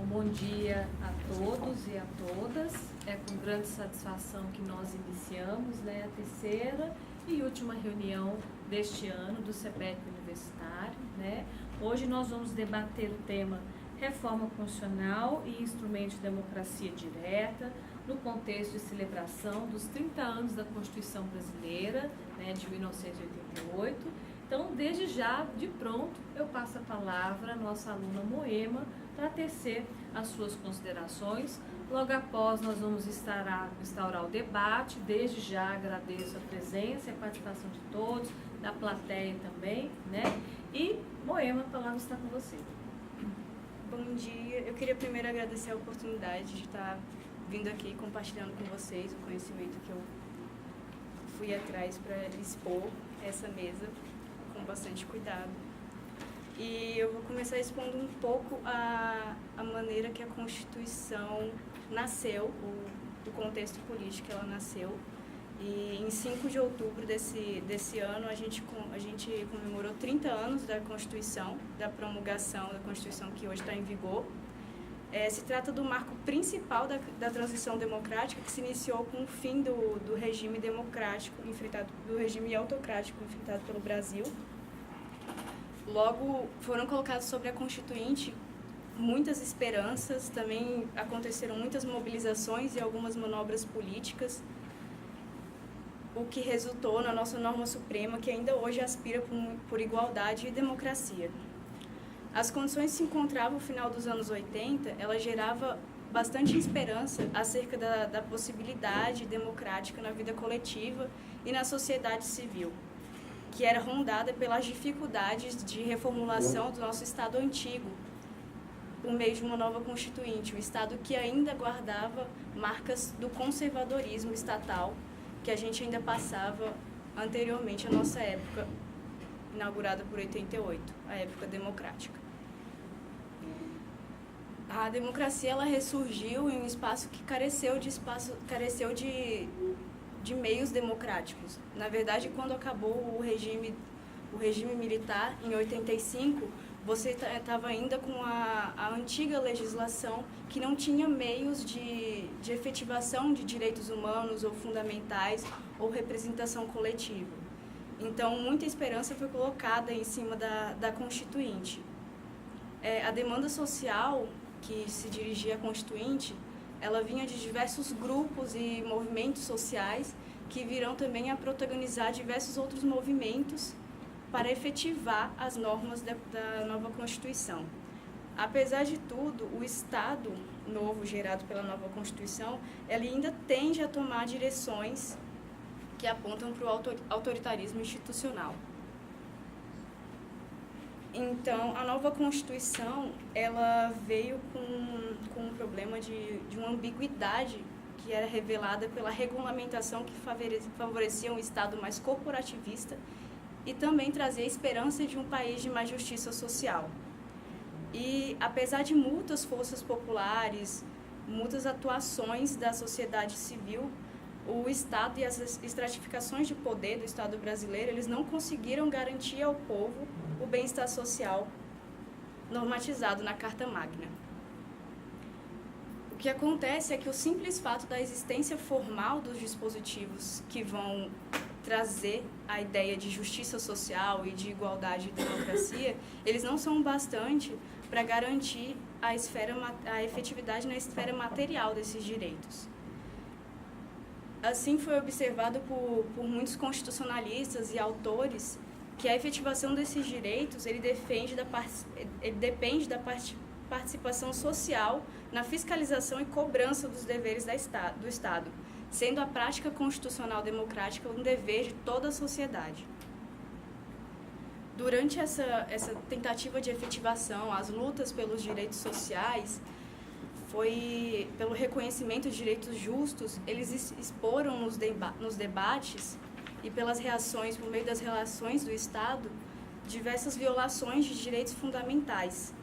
bom dia a todos e a todas. É com grande satisfação que nós iniciamos, né, a terceira e última reunião deste ano do CEPEC Universitário, né? Hoje nós vamos debater o tema Reforma Constitucional e Instrumento de Democracia Direta, no contexto de celebração dos 30 anos da Constituição Brasileira, né, de 1988. Então, desde já, de pronto, eu passo a palavra à nossa aluna Moema para tecer as suas considerações. Logo após, nós vamos instaurar o debate. Desde já, agradeço a presença e a participação de todos, da plateia também, né? E, Moema, a palavra está com você. Bom dia. Eu queria primeiro agradecer a oportunidade de estar vindo aqui compartilhando com vocês o conhecimento que eu fui atrás para expor essa mesa com bastante cuidado. E eu vou começar expondo um pouco a maneira que a Constituição nasceu, o contexto político que ela nasceu. E em 5 de outubro desse ano, a gente comemorou 30 anos da Constituição, da promulgação da Constituição que hoje está em vigor. Se trata do marco principal da transição democrática, que se iniciou com o fim do regime democrático, do regime autocrático enfrentado pelo Brasil. Logo, foram colocadas sobre a Constituinte muitas esperanças, também aconteceram muitas mobilizações e algumas manobras políticas, o que resultou na nossa norma suprema, que ainda hoje aspira por igualdade e democracia. As condições que se encontravam no final dos anos 80, ela gerava bastante esperança acerca da possibilidade democrática na vida coletiva e na sociedade civil, que era rondada pelas dificuldades de reformulação do nosso Estado antigo, por meio de uma nova Constituinte, um Estado que ainda guardava marcas do conservadorismo estatal, que a gente ainda passava anteriormente à nossa época, inaugurada por 88, a época democrática. A democracia ela ressurgiu em um espaço que careceu de meios democráticos. Na verdade, quando acabou o regime militar, em 85, você estava ainda com a antiga legislação que não tinha meios de efetivação de direitos humanos ou fundamentais ou representação coletiva. Então, muita esperança foi colocada em cima da Constituinte. A demanda social que se dirigia à Constituinte, ela vinha de diversos grupos e movimentos sociais que virão também a protagonizar diversos outros movimentos para efetivar as normas da nova Constituição. Apesar de tudo, o Estado novo gerado pela nova Constituição, ele ainda tende a tomar direções que apontam para o autoritarismo institucional. Então, a nova Constituição, ela veio com um problema de uma ambiguidade que era revelada pela regulamentação que favorecia um Estado mais corporativista e também trazia a esperança de um país de mais justiça social. E, apesar de muitas forças populares, muitas atuações da sociedade civil, o Estado e as estratificações de poder do Estado brasileiro, eles não conseguiram garantir ao povo o bem-estar social normatizado na Carta Magna. O que acontece é que o simples fato da existência formal dos dispositivos que vão trazer a ideia de justiça social e de igualdade e democracia, eles não são bastante para garantir a efetividade na esfera material desses direitos. Assim, foi observado por muitos constitucionalistas e autores que a efetivação desses direitos ele depende da participação social na fiscalização e cobrança dos deveres do Estado, sendo a prática constitucional democrática um dever de toda a sociedade. Durante essa tentativa de efetivação, as lutas pelos direitos sociais, pelo reconhecimento de direitos justos, eles exporam nos debates e por meio das relações do Estado, diversas violações de direitos fundamentais.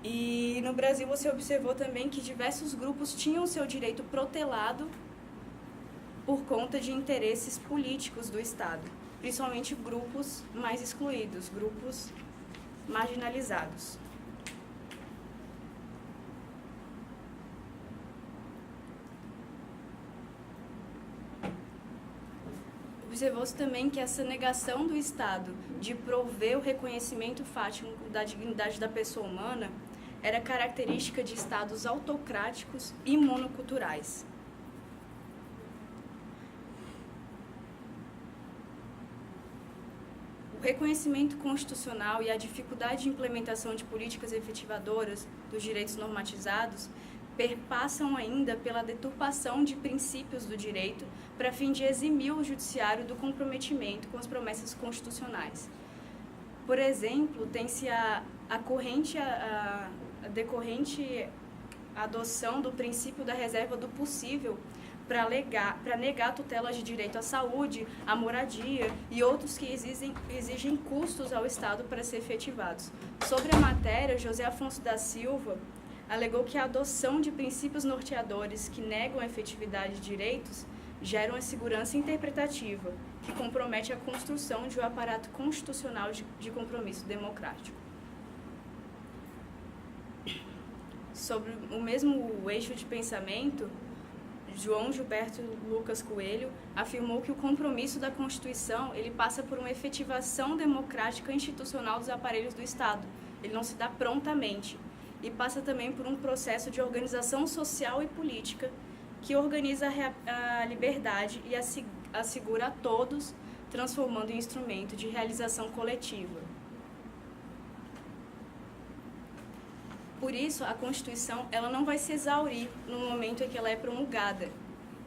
E no Brasil você observou também que diversos grupos tinham seu direito protelado por conta de interesses políticos do Estado, principalmente grupos mais excluídos, grupos marginalizados. Observou-se também que essa negação do Estado de prover o reconhecimento fático da dignidade da pessoa humana era característica de Estados autocráticos e monoculturais. O reconhecimento constitucional e a dificuldade de implementação de políticas efetivadoras dos direitos normatizados perpassam ainda pela deturpação de princípios do direito para fim de eximir o judiciário do comprometimento com as promessas constitucionais. Por exemplo, tem-se a decorrente adoção do princípio da reserva do possível para negar tutelas de direito à saúde, à moradia e outros que exigem custos ao Estado para ser efetivados. Sobre a matéria, José Afonso da Silva alegou que a adoção de princípios norteadores que negam a efetividade de direitos gera uma segurança interpretativa, que compromete a construção de um aparato constitucional de compromisso democrático. Sobre o mesmo eixo de pensamento, João Gilberto Lucas Coelho afirmou que o compromisso da Constituição ele passa por uma efetivação democrática institucional dos aparelhos do Estado. Ele não se dá prontamente. E passa também por um processo de organização social e política que organiza a liberdade e assegura a todos, transformando em instrumento de realização coletiva. Por isso, a Constituição ela não vai se exaurir no momento em que ela é promulgada,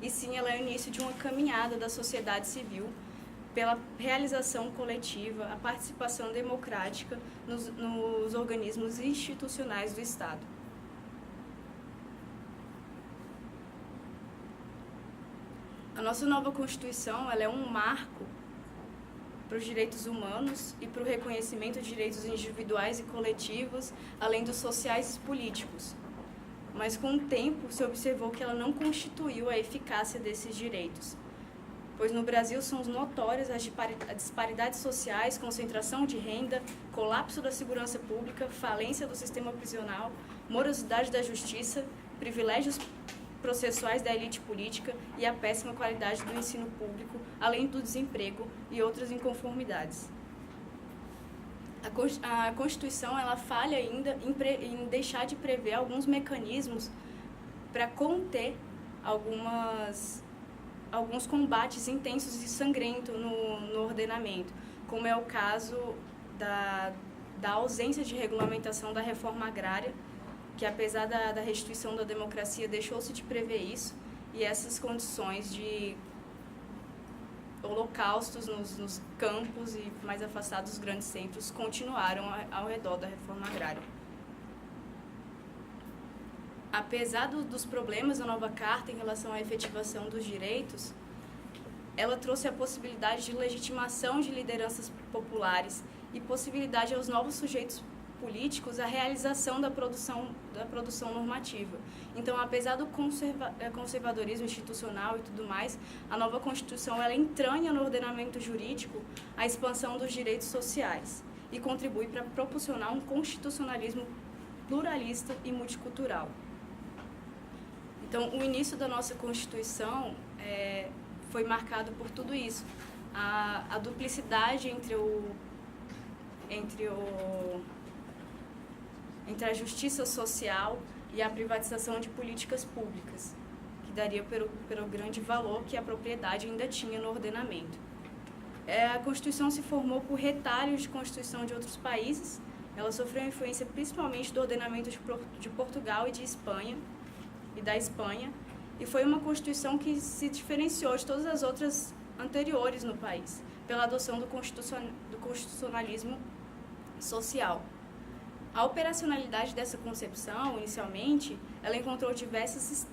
e sim ela é o início de uma caminhada da sociedade civil pela realização coletiva, a participação democrática nos organismos institucionais do Estado. A nossa nova Constituição ela é um marco para os direitos humanos e para o reconhecimento de direitos individuais e coletivos, além dos sociais e políticos. Mas, com o tempo, se observou que ela não constituiu a eficácia desses direitos, pois no Brasil são notórias as disparidades sociais, concentração de renda, colapso da segurança pública, falência do sistema prisional, morosidade da justiça, privilégios processuais da elite política e a péssima qualidade do ensino público, além do desemprego e outras inconformidades. A Constituição ela falha ainda em deixar de prever alguns mecanismos para conter alguns combates intensos e sangrentos no ordenamento, como é o caso da ausência de regulamentação da reforma agrária, que apesar da restituição da democracia deixou-se de prever isso, e essas condições de holocaustos nos campos e mais afastados dos grandes centros continuaram ao redor da reforma agrária. Apesar dos problemas da nova Carta em relação à efetivação dos direitos, ela trouxe a possibilidade de legitimação de lideranças populares e possibilidade aos novos sujeitos políticos a realização da produção normativa. Então, apesar do conservadorismo institucional e tudo mais, a nova Constituição ela entranha no ordenamento jurídico a expansão dos direitos sociais e contribui para proporcionar um constitucionalismo pluralista e multicultural. Então, o início da nossa Constituição foi marcado por tudo isso. A duplicidade entre a justiça social e a privatização de políticas públicas, que daria pelo grande valor que a propriedade ainda tinha no ordenamento. A Constituição se formou por retalhos de Constituição de outros países. Ela sofreu influência principalmente do ordenamento de Portugal e da Espanha, e foi uma Constituição que se diferenciou de todas as outras anteriores no país, pela adoção do constitucionalismo social. A operacionalidade dessa concepção, inicialmente, ela encontrou diversos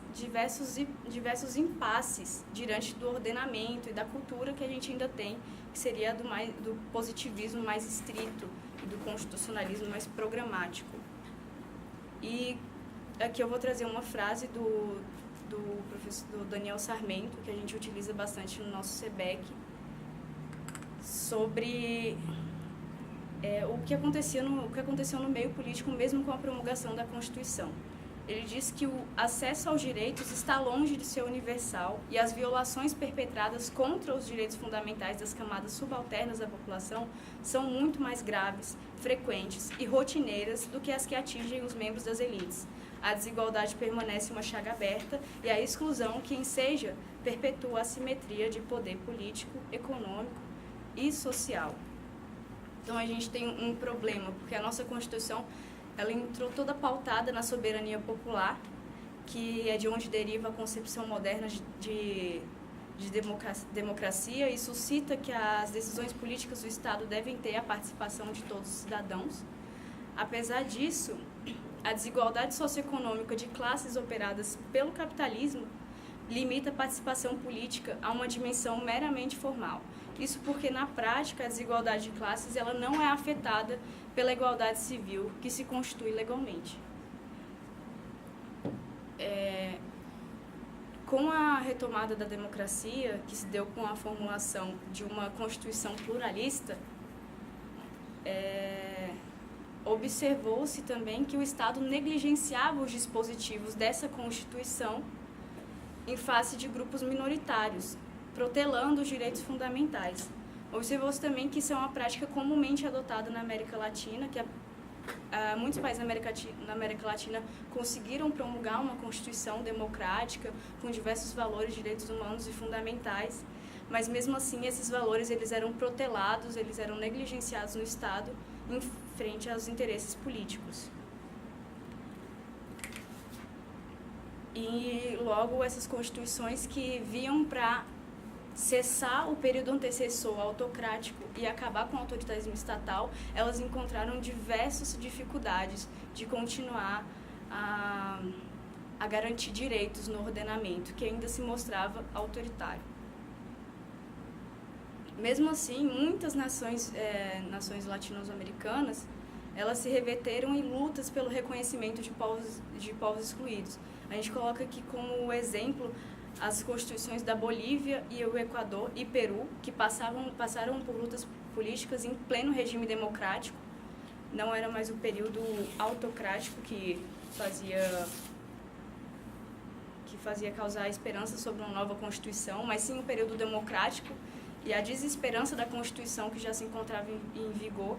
impasses diante do ordenamento e da cultura que a gente ainda tem, que seria do positivismo mais estrito e do constitucionalismo mais programático. E aqui eu vou trazer uma frase do Daniel Sarmento, que a gente utiliza bastante no nosso SEBEC, sobre o que aconteceu no meio político, mesmo com a promulgação da Constituição. Ele diz que o acesso aos direitos está longe de ser universal e as violações perpetradas contra os direitos fundamentais das camadas subalternas da população são muito mais graves, frequentes e rotineiras do que as que atingem os membros das elites. A desigualdade permanece uma chaga aberta e a exclusão que enseja perpetua a assimetria de poder político, econômico e social. Então a gente tem um problema, porque a nossa Constituição ela entrou toda pautada na soberania popular, que é de onde deriva a concepção moderna de democracia, e suscita que as decisões políticas do Estado devem ter a participação de todos os cidadãos. Apesar disso, a desigualdade socioeconômica de classes operadas pelo capitalismo limita a participação política a uma dimensão meramente formal. Isso porque, na prática, a desigualdade de classes ela não é afetada pela igualdade civil que se constitui legalmente. Com a retomada da democracia, que se deu com a formulação de uma Constituição pluralista, observou-se também que o Estado negligenciava os dispositivos dessa Constituição em face de grupos minoritários, protelando os direitos fundamentais. Observou-se também que isso é uma prática comumente adotada na América Latina, que muitos países na América Latina conseguiram promulgar uma Constituição democrática com diversos valores, direitos humanos e fundamentais, mas mesmo assim esses valores eles eram protelados, eles eram negligenciados no Estado em frente aos interesses políticos. E logo essas constituições que viam para cessar o período antecessor autocrático e acabar com o autoritarismo estatal, elas encontraram diversas dificuldades de continuar a garantir direitos no ordenamento, que ainda se mostrava autoritário. Mesmo assim, muitas nações latino-americanas, elas se reverteram em lutas pelo reconhecimento de povos excluídos. A gente coloca aqui como exemplo as constituições da Bolívia e o Equador e Peru, que passaram por lutas políticas em pleno regime democrático. Não era mais o período autocrático que fazia causar esperança sobre uma nova Constituição, mas sim o período democrático, e a desesperança da Constituição que já se encontrava em vigor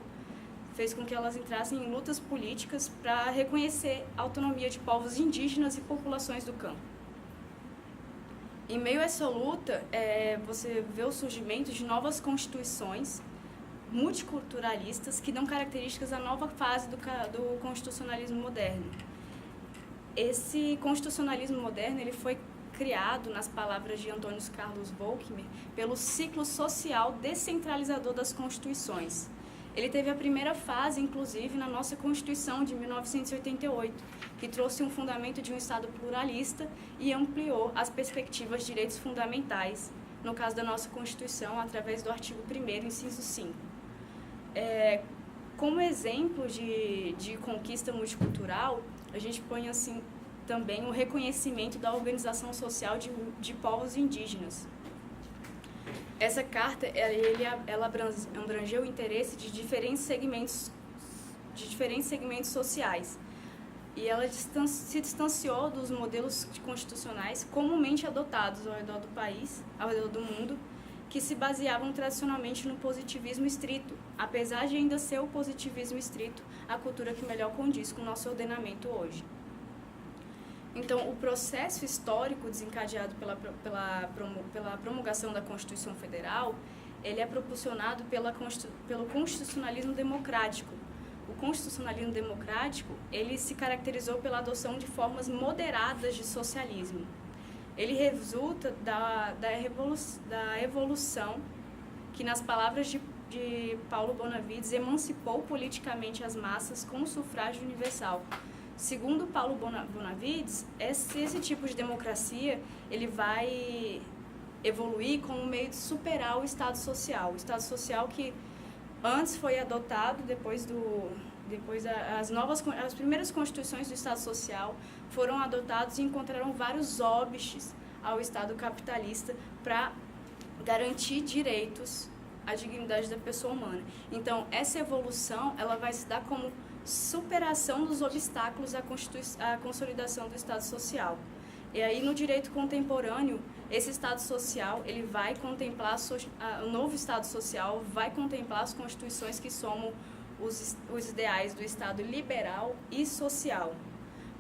fez com que elas entrassem em lutas políticas para reconhecer a autonomia de povos indígenas e populações do campo. Em meio a essa luta, você vê o surgimento de novas constituições multiculturalistas que dão características à nova fase do constitucionalismo moderno. Esse constitucionalismo moderno ele foi criado, nas palavras de Antônio Carlos Volckmer, pelo ciclo social descentralizador das constituições. Ele teve a primeira fase, inclusive, na nossa Constituição de 1988, que trouxe um fundamento de um Estado pluralista e ampliou as perspectivas de direitos fundamentais, no caso da nossa Constituição, através do artigo 1º, inciso 5. Como exemplo de conquista multicultural, a gente põe assim também o reconhecimento da organização social de povos indígenas. Essa carta ela abrangeu o interesse de diferentes segmentos sociais, e ela se distanciou dos modelos constitucionais comumente adotados ao redor do país, ao redor do mundo, que se baseavam tradicionalmente no positivismo estrito, apesar de ainda ser o positivismo estrito a cultura que melhor condiz com o nosso ordenamento hoje. Então, o processo histórico desencadeado pela promulgação da Constituição Federal, ele é propulsionado pelo constitucionalismo democrático. O constitucionalismo democrático, ele se caracterizou pela adoção de formas moderadas de socialismo. Ele resulta da evolução que, nas palavras de Paulo Bonavides, emancipou politicamente as massas com o sufrágio universal. Segundo Paulo Bonavides, esse tipo de democracia ele vai evoluir como meio de superar o Estado Social. O Estado Social que antes foi adotado, as primeiras constituições do Estado Social foram adotadas e encontraram vários óbices ao Estado capitalista para garantir direitos à dignidade da pessoa humana. Então, essa evolução ela vai se dar como superação dos obstáculos à consolidação do Estado Social. E aí, no direito contemporâneo, esse Estado Social, ele vai contemplar, o novo Estado Social vai contemplar as constituições que somam os ideais do Estado liberal e social.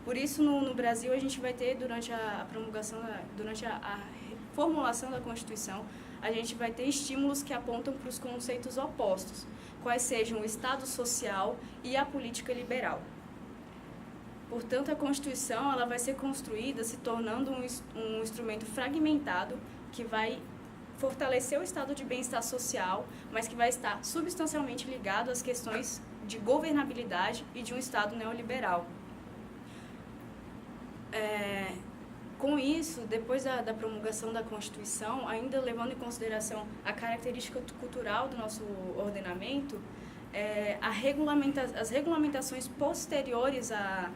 Por isso, no Brasil, a gente vai ter, durante a promulgação, durante a formulação da Constituição, a gente vai ter estímulos que apontam para os conceitos opostos, quais sejam o Estado social e a política liberal. Portanto, a Constituição ela vai ser construída se tornando um instrumento fragmentado que vai fortalecer o estado de bem-estar social, mas que vai estar substancialmente ligado às questões de governabilidade e de um Estado neoliberal. Com isso, depois da promulgação da Constituição, ainda levando em consideração a característica cultural do nosso ordenamento, as regulamentações posteriores à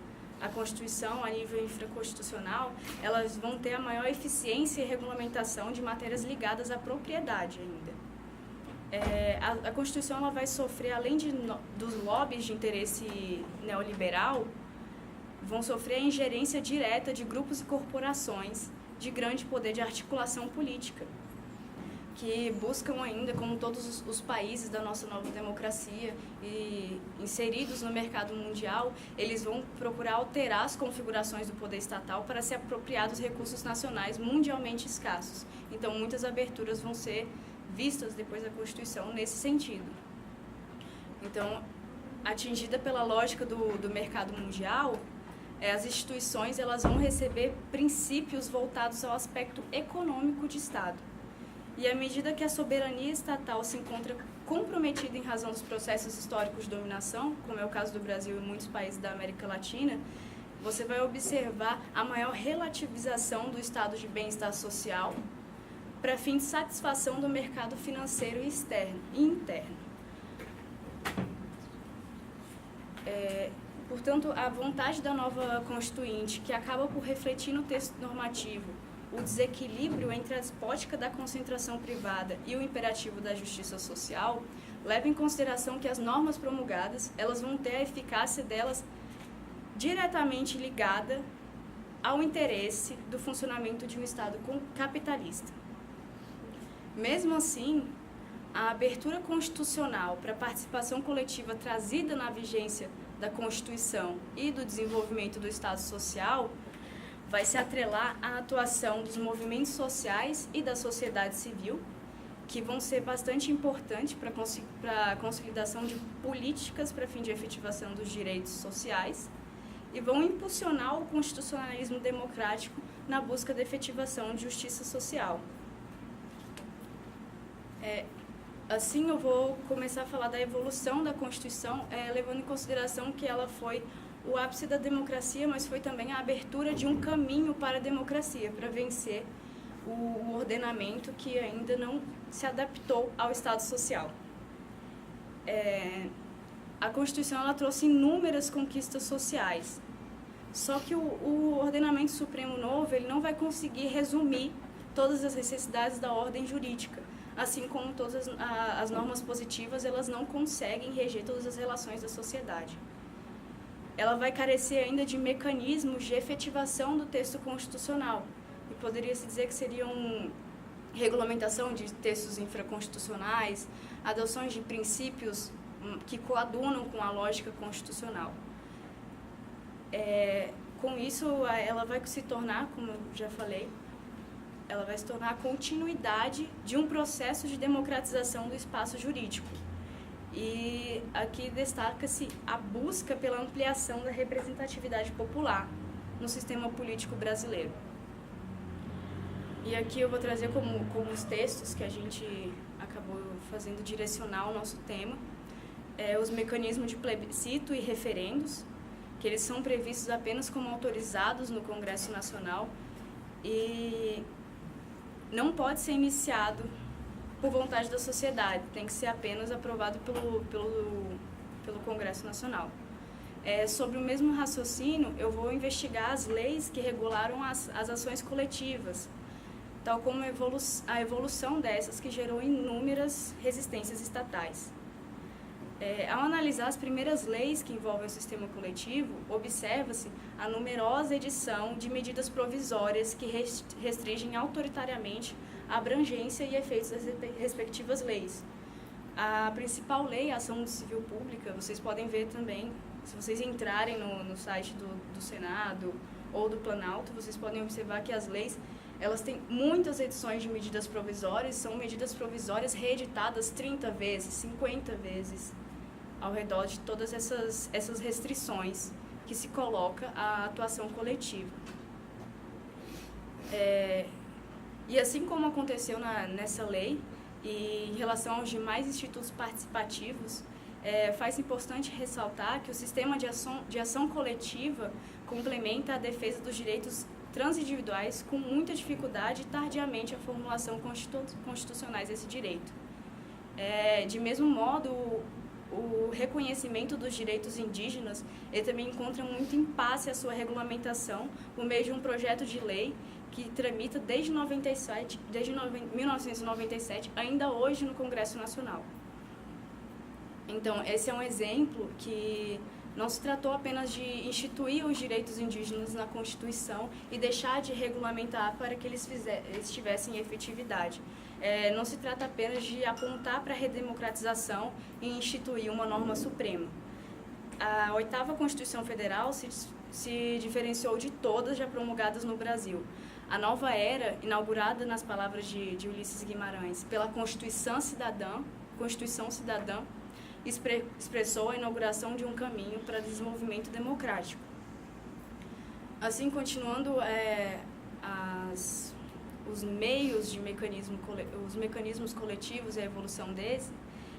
Constituição, a nível infraconstitucional, elas vão ter a maior eficiência e regulamentação de matérias ligadas à propriedade ainda. A Constituição ela vai sofrer, além dos lobbies de interesse neoliberal, vão sofrer a ingerência direta de grupos e corporações de grande poder de articulação política, que buscam ainda, como todos os países da nossa nova democracia e inseridos no mercado mundial, eles vão procurar alterar as configurações do poder estatal para se apropriar dos recursos nacionais mundialmente escassos. Então, muitas aberturas vão ser vistas depois da Constituição nesse sentido. Então, atingida pela lógica do mercado mundial, as instituições elas vão receber princípios voltados ao aspecto econômico de Estado. E à medida que a soberania estatal se encontra comprometida em razão dos processos históricos de dominação, como é o caso do Brasil e muitos países da América Latina, você vai observar a maior relativização do estado de bem-estar social para fim de satisfação do mercado financeiro externo e interno. Portanto, a vontade da nova Constituinte, que acaba por refletir no texto normativo o desequilíbrio entre a despótica da concentração privada e o imperativo da justiça social, leva em consideração que as normas promulgadas elas vão ter a eficácia delas diretamente ligada ao interesse do funcionamento de um Estado capitalista. Mesmo assim, a abertura constitucional para a participação coletiva trazida na vigência da Constituição e do desenvolvimento do Estado Social vai se atrelar à atuação dos movimentos sociais e da sociedade civil, que vão ser bastante importantes para a consolidação de políticas para fim de efetivação dos direitos sociais e vão impulsionar o constitucionalismo democrático na busca da efetivação de justiça social. Assim, eu vou começar a falar da evolução da Constituição, levando em consideração que ela foi o ápice da democracia, mas foi também a abertura de um caminho para a democracia, para vencer o ordenamento que ainda não se adaptou ao Estado social. A Constituição ela trouxe inúmeras conquistas sociais, só que o ordenamento supremo novo ele não vai conseguir resumir todas as necessidades da ordem jurídica, assim como todas as normas positivas elas não conseguem reger todas as relações da sociedade. Ela vai carecer ainda de mecanismos de efetivação do texto constitucional, e poderia-se dizer que seriam regulamentação de textos infraconstitucionais, adoções de princípios que coadunam com a lógica constitucional. Com isso, ela vai se tornar, como eu já falei, ela vai se tornar a continuidade de um processo de democratização do espaço jurídico. E aqui destaca-se a busca pela ampliação da representatividade popular no sistema político brasileiro. E aqui eu vou trazer como os textos que a gente acabou fazendo direcionar o nosso tema, os mecanismos de plebiscito e referendos, que eles são previstos apenas como autorizados no Congresso Nacional e não pode ser iniciado por vontade da sociedade, tem que ser apenas aprovado pelo Congresso Nacional. Sobre o mesmo raciocínio, eu vou investigar as leis que regularam as ações coletivas, tal como a evolução dessas, que gerou inúmeras resistências estatais. Ao analisar as primeiras leis que envolvem o sistema coletivo, observa-se a numerosa edição de medidas provisórias que restringem autoritariamente a abrangência e efeitos das respectivas leis. A principal lei, a Ação Civil Pública, vocês podem ver também, se vocês entrarem no site do Senado ou do Planalto, vocês podem observar que as leis, elas têm muitas edições de medidas provisórias, são medidas provisórias reeditadas 30 vezes, 50 vezes, ao redor de todas essas restrições que se coloca à atuação coletiva. E assim como aconteceu nessa lei, e em relação aos demais institutos participativos, faz importante ressaltar que o sistema de ação coletiva complementa a defesa dos direitos transindividuais com muita dificuldade e tardiamente a formulação constitucionais desse direito. De mesmo modo, o reconhecimento dos direitos indígenas, ele também encontra muito impasse a sua regulamentação por meio de um projeto de lei que tramita desde 1997, ainda hoje no Congresso Nacional. Então, esse é um exemplo que não se tratou apenas de instituir os direitos indígenas na Constituição e deixar de regulamentar para que eles tivessem efetividade. Não se trata apenas de apontar para a redemocratização e instituir uma norma suprema. A 8ª Constituição Federal se diferenciou de todas já promulgadas no Brasil. A nova era, inaugurada nas palavras de Ulisses Guimarães, pela Constituição Cidadã, expressou a inauguração de um caminho para desenvolvimento democrático. Assim, continuando os meios de os mecanismos coletivos e a evolução desse,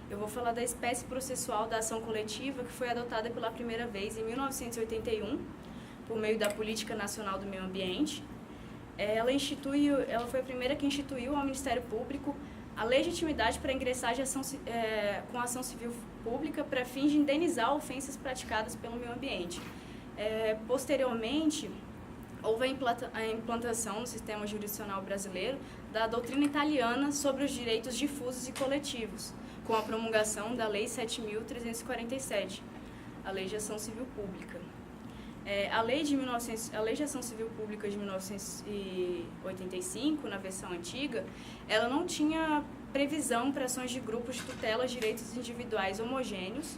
eu vou falar da espécie processual da ação coletiva, que foi adotada pela primeira vez em 1981, por meio da Política Nacional do Meio Ambiente. Ela foi a primeira que instituiu ao Ministério Público a legitimidade para ingressar com a ação civil pública para fins de indenizar ofensas praticadas pelo meio ambiente. Posteriormente, houve a implantação no sistema jurisdicional brasileiro da doutrina italiana sobre os direitos difusos e coletivos, com a promulgação da Lei 7.347, a Lei de Ação Civil Pública. A Lei de Ação Civil Pública de 1985, na versão antiga, ela não tinha previsão para ações de grupos de tutela de direitos individuais homogêneos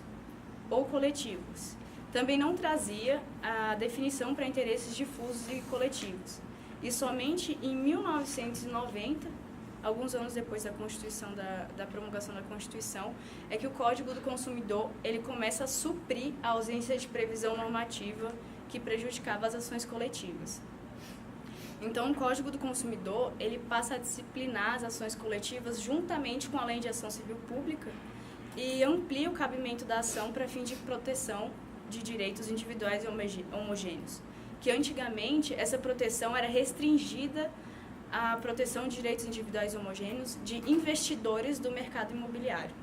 ou coletivos. Também não trazia a definição para interesses difusos e coletivos. E somente em 1990, alguns anos depois da Constituição, da promulgação da Constituição, é que o Código do Consumidor ele começa a suprir a ausência de previsão normativa que prejudicava as ações coletivas. Então, o Código do Consumidor ele passa a disciplinar as ações coletivas juntamente com a Lei de Ação Civil Pública e amplia o cabimento da ação para fim de proteção de direitos individuais e homogêneos, que antigamente essa proteção era restringida à proteção de direitos individuais e homogêneos de investidores do mercado imobiliário.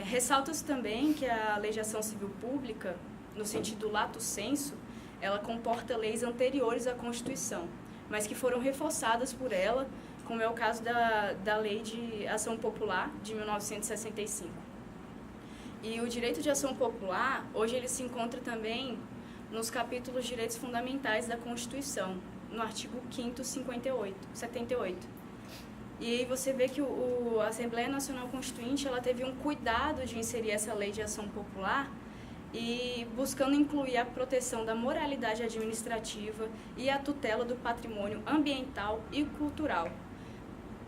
Ressalta-se também que a Lei de Ação Civil Pública, no sentido lato sensu, ela comporta leis anteriores à Constituição, mas que foram reforçadas por ela, como é o caso da Lei de Ação Popular de 1965. E o direito de ação popular, hoje ele se encontra também nos capítulos de direitos fundamentais da Constituição, no artigo 5º, 78. E aí você vê que a Assembleia Nacional Constituinte ela teve um cuidado de inserir essa lei de ação popular e buscando incluir a proteção da moralidade administrativa e a tutela do patrimônio ambiental e cultural.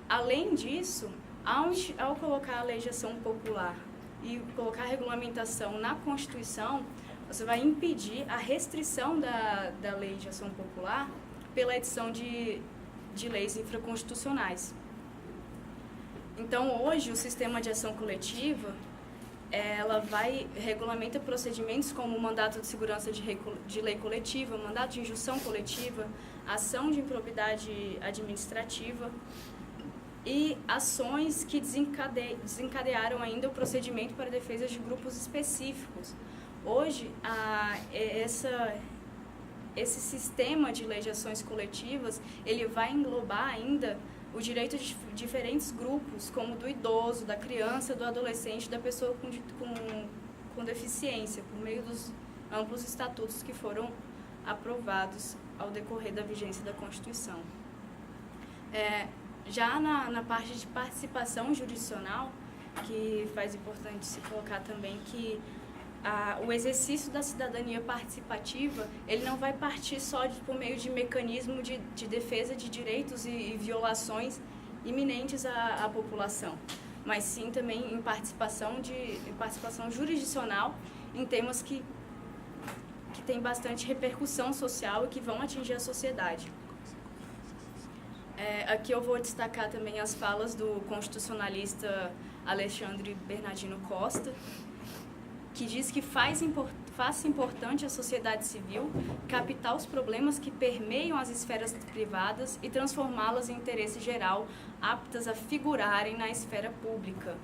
Além disso, ao colocar a lei de ação popular e colocar a regulamentação na Constituição, você vai impedir a restrição da lei de ação popular pela edição de leis infraconstitucionais. Então, hoje, o sistema de ação coletiva, ela regulamenta procedimentos como o mandato de segurança de lei coletiva, mandato de injunção coletiva, ação de improbidade administrativa e ações que desencadearam ainda o procedimento para defesa de grupos específicos. Hoje, esse sistema de leis de ações coletivas, ele vai englobar ainda o direito de diferentes grupos, como do idoso, da criança, do adolescente, da pessoa com deficiência, por meio dos amplos estatutos que foram aprovados ao decorrer da vigência da Constituição. Já na parte de participação jurisdicional, que faz importante se colocar também que o exercício da cidadania participativa, ele não vai partir só por meio de mecanismo de defesa de direitos e violações iminentes à população, mas sim também em participação jurisdicional em temas que têm bastante repercussão social e que vão atingir a sociedade. Aqui eu vou destacar também as falas do constitucionalista Alexandre Bernardino Costa, que diz que faz importante a sociedade civil captar os problemas que permeiam as esferas privadas e transformá-las em interesse geral, aptas a figurarem na esfera pública.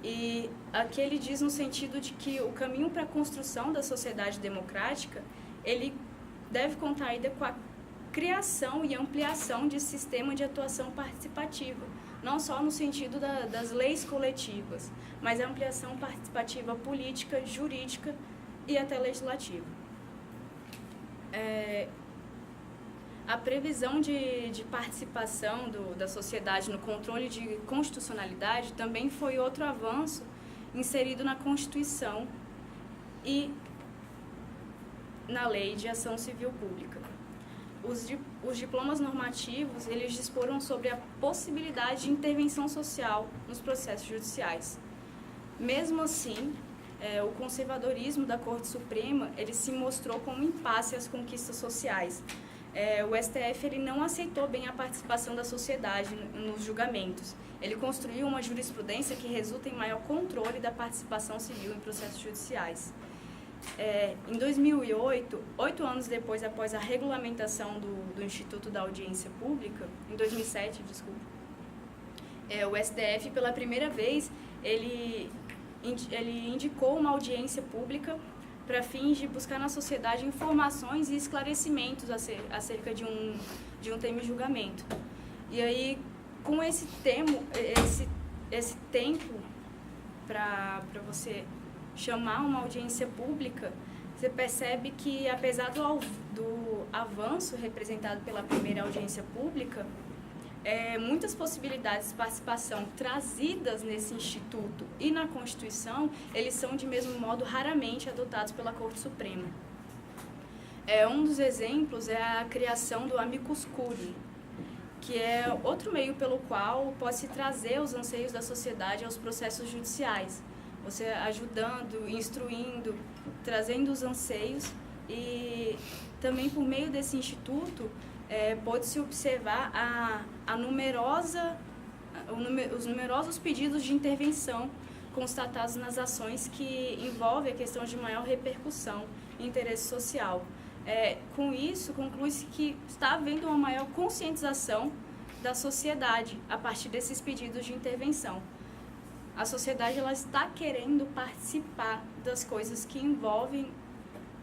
E aqui ele diz no sentido de que o caminho para a construção da sociedade democrática, ele deve contar ainda com a criação e ampliação de sistema de atuação participativa, não só no sentido das leis coletivas, mas a ampliação participativa política, jurídica e até legislativa. A previsão de participação da sociedade no controle de constitucionalidade também foi outro avanço inserido na Constituição e na Lei de Ação Civil Pública. Os diplomas normativos, eles disporam sobre a possibilidade de intervenção social nos processos judiciais. Mesmo assim, o conservadorismo da Corte Suprema, ele se mostrou como impasse às conquistas sociais. O STF ele não aceitou bem a participação da sociedade nos julgamentos. Ele construiu uma jurisprudência que resulta em maior controle da participação civil em processos judiciais. Em 2008, 8 anos depois, após a regulamentação do Instituto da Audiência Pública, em 2007, desculpa, o STF, pela primeira vez, ele indicou uma audiência pública para fins de buscar na sociedade informações e esclarecimentos acerca de um tema de julgamento. E aí, com esse tempo para você chamar uma audiência pública, você percebe que, apesar do avanço representado pela primeira audiência pública, muitas possibilidades de participação trazidas nesse instituto e na Constituição, eles são, de mesmo modo, raramente adotados pela Corte Suprema. Um dos exemplos é a criação do amicus curiae, que é outro meio pelo qual pode-se trazer os anseios da sociedade aos processos judiciais. Você ajudando, instruindo, trazendo os anseios, e também por meio desse instituto pode-se observar os numerosos pedidos de intervenção constatados nas ações que envolvem a questão de maior repercussão e interesse social. Com isso, conclui-se que está havendo uma maior conscientização da sociedade a partir desses pedidos de intervenção. A sociedade ela está querendo participar das coisas que envolvem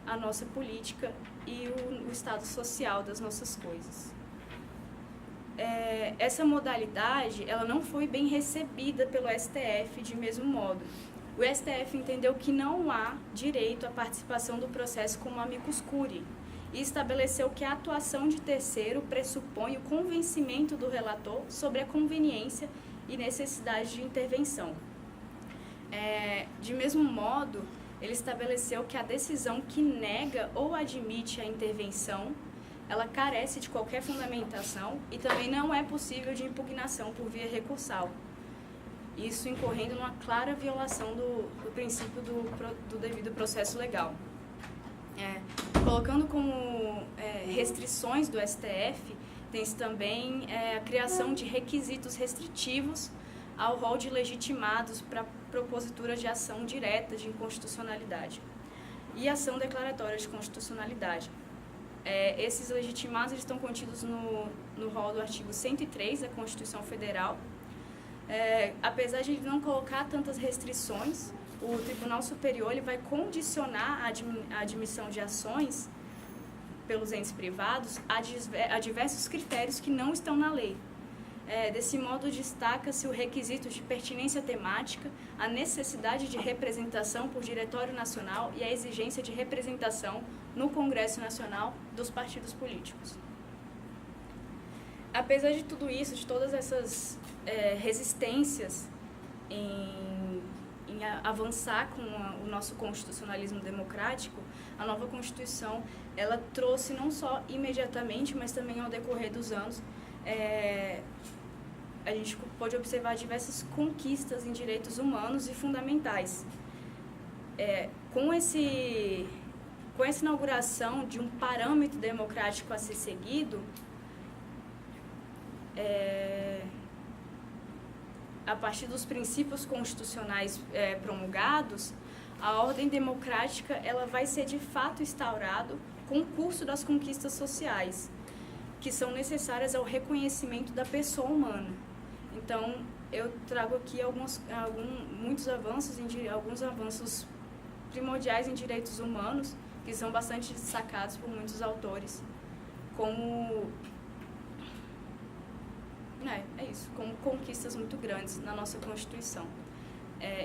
a nossa política e o estado social das nossas coisas. Essa modalidade ela não foi bem recebida pelo STF de mesmo modo. O STF entendeu que não há direito à participação do processo como amicus curiae e estabeleceu que a atuação de terceiro pressupõe o convencimento do relator sobre a conveniência e necessidade de intervenção. De mesmo modo, ele estabeleceu que a decisão que nega ou admite a intervenção, ela carece de qualquer fundamentação e também não é possível de impugnação por via recursal. Isso incorrendo numa clara violação do princípio do devido processo legal. Colocando como restrições do STF, tem-se também a criação de requisitos restritivos ao rol de legitimados para propositura de ação direta de inconstitucionalidade e ação declaratória de constitucionalidade. Esses legitimados eles estão contidos no rol do artigo 103 da Constituição Federal. Apesar de ele não colocar tantas restrições, o Tribunal Superior ele vai condicionar a admissão de ações pelos entes privados a diversos critérios que não estão na lei. Desse modo, destaca-se o requisito de pertinência temática, a necessidade de representação por Diretório Nacional e a exigência de representação no Congresso Nacional dos partidos políticos. Apesar de tudo isso, de todas essas resistências em avançar com o nosso constitucionalismo democrático, a nova Constituição, ela trouxe não só imediatamente, mas também ao decorrer dos anos, a gente pode observar diversas conquistas em direitos humanos e fundamentais. Com essa inauguração de um parâmetro democrático a ser seguido, a partir dos princípios constitucionais promulgados, a ordem democrática ela vai ser de fato instaurado com o curso das conquistas sociais, que são necessárias ao reconhecimento da pessoa humana. Então, eu trago aqui alguns avanços primordiais em direitos humanos, que são bastante destacados por muitos autores, como como conquistas muito grandes na nossa Constituição.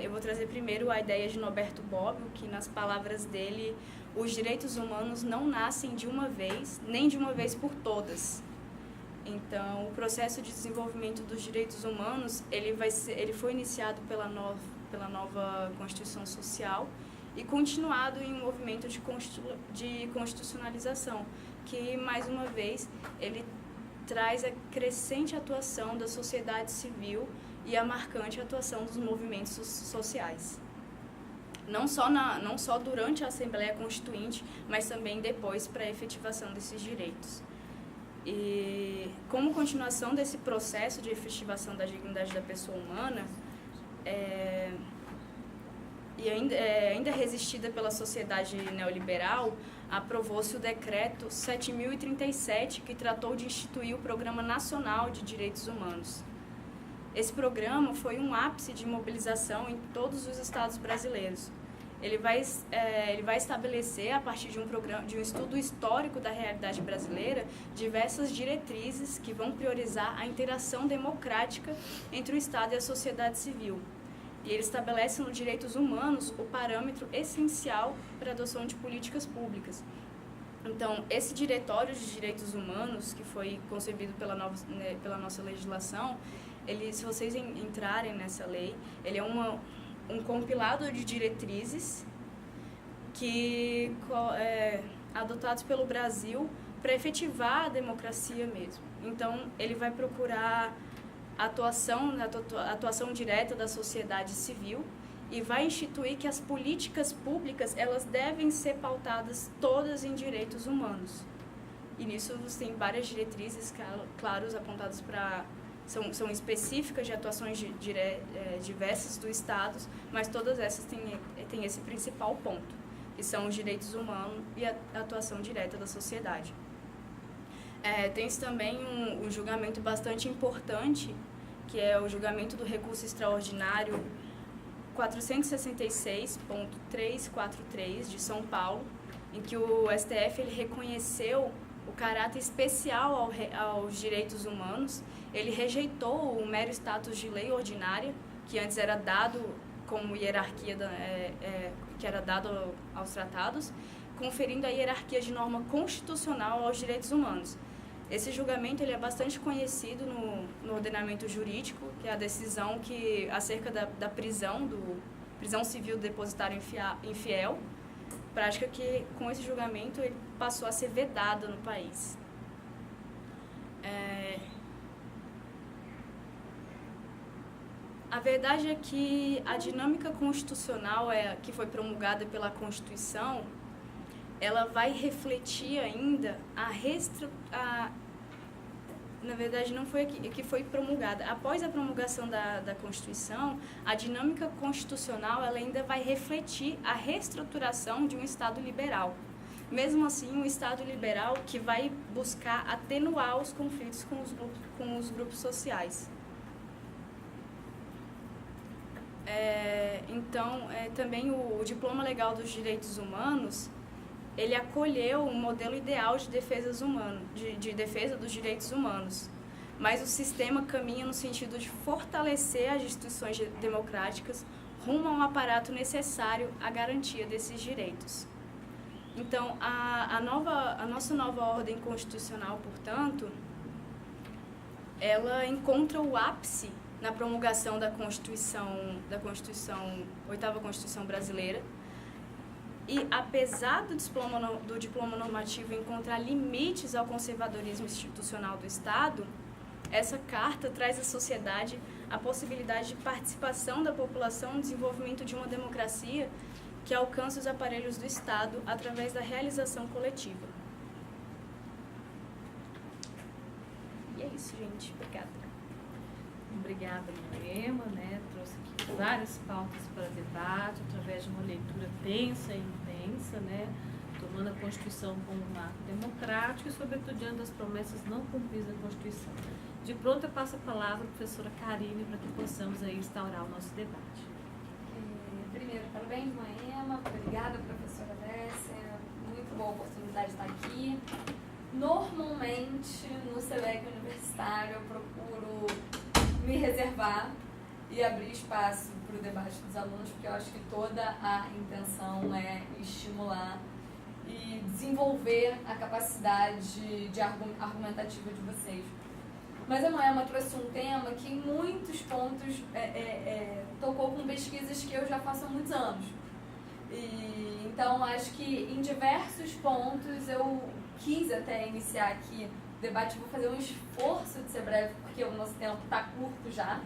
Eu vou trazer primeiro a ideia de Norberto Bobbio, que nas palavras dele, os direitos humanos não nascem de uma vez, nem de uma vez por todas. Então, o processo de desenvolvimento dos direitos humanos, ele foi iniciado pela nova Constituição Social e continuado em um movimento de constitucionalização, que, mais uma vez, ele traz a crescente atuação da sociedade civil e a marcante atuação dos movimentos sociais. Não só durante a Assembleia Constituinte, mas também depois para a efetivação desses direitos. E como continuação desse processo de efetivação da dignidade da pessoa humana, e ainda resistida pela sociedade neoliberal, aprovou-se o Decreto 7.037, que tratou de instituir o Programa Nacional de Direitos Humanos. Esse programa foi um ápice de mobilização em todos os estados brasileiros. Ele vai estabelecer, a partir de um estudo histórico da realidade brasileira, diversas diretrizes que vão priorizar a interação democrática entre o Estado e a sociedade civil. E ele estabelece nos direitos humanos o parâmetro essencial para a adoção de políticas públicas. Então, esse Diretório de Direitos Humanos, que foi concebido pela nossa legislação, se vocês entrarem nessa lei, ele é um compilado de diretrizes adotados pelo Brasil para efetivar a democracia mesmo. Então, ele vai procurar a atuação direta da sociedade civil e vai instituir que as políticas públicas elas devem ser pautadas todas em direitos humanos. E nisso tem várias diretrizes, claros, apontadas para... São específicas de atuações diversas do Estado, mas todas essas têm esse principal ponto, que são os direitos humanos e a atuação direta da sociedade. Tem-se também um julgamento bastante importante, que é o julgamento do recurso extraordinário 466.343 de São Paulo, em que o STF ele reconheceu o caráter especial aos direitos humanos. Ele rejeitou o mero status de lei ordinária, que antes era dado como hierarquia, que era dado aos tratados, conferindo a hierarquia de norma constitucional aos direitos humanos. Esse julgamento ele é bastante conhecido no ordenamento jurídico, que é a decisão acerca da prisão civil do depositário infiel, prática que, com esse julgamento, ele passou a ser vedada no país. A verdade é que a dinâmica constitucional que foi promulgada pela Constituição, ela vai refletir ainda na verdade, não foi que foi promulgada. Após a promulgação da Constituição, a dinâmica constitucional ela ainda vai refletir a reestruturação de um Estado liberal. Mesmo assim, um Estado liberal que vai buscar atenuar os conflitos com os grupos sociais. Então, também o Diploma Legal dos Direitos Humanos, ele acolheu um modelo ideal de defesa dos direitos humanos, mas o sistema caminha no sentido de fortalecer as instituições democráticas rumo a um aparato necessário à garantia desses direitos. Então, a nossa nova ordem constitucional, portanto, ela encontra o ápice na promulgação da oitava Constituição Brasileira. E, apesar do diploma normativo encontrar limites ao conservadorismo institucional do Estado, essa carta traz à sociedade a possibilidade de participação da população no desenvolvimento de uma democracia que alcança os aparelhos do Estado através da realização coletiva. E é isso, gente. Obrigada. Obrigada, Moema, né? Trouxe aqui várias pautas para debate, através de uma leitura densa e intensa, né? Tomando a Constituição como um marco democrático e, sobretudo, diante das promessas não cumpridas da Constituição. De pronto, eu passo a palavra à professora Karine para que possamos aí instaurar o nosso debate. Primeiro, parabéns, Moema. Obrigada, professora Décia. Muito boa oportunidade de estar aqui. Normalmente, no SEBEC universitário, eu procuro me reservar e abrir espaço para o debate dos alunos, porque eu acho que toda a intenção é estimular e desenvolver a capacidade de argumentativa de vocês. Mas a Moema trouxe um tema que em muitos pontos tocou com pesquisas que eu já faço há muitos anos. Então, acho que em diversos pontos eu quis até iniciar aqui o debate. Vou fazer um esforço de ser breve, porque o nosso tempo está curto já.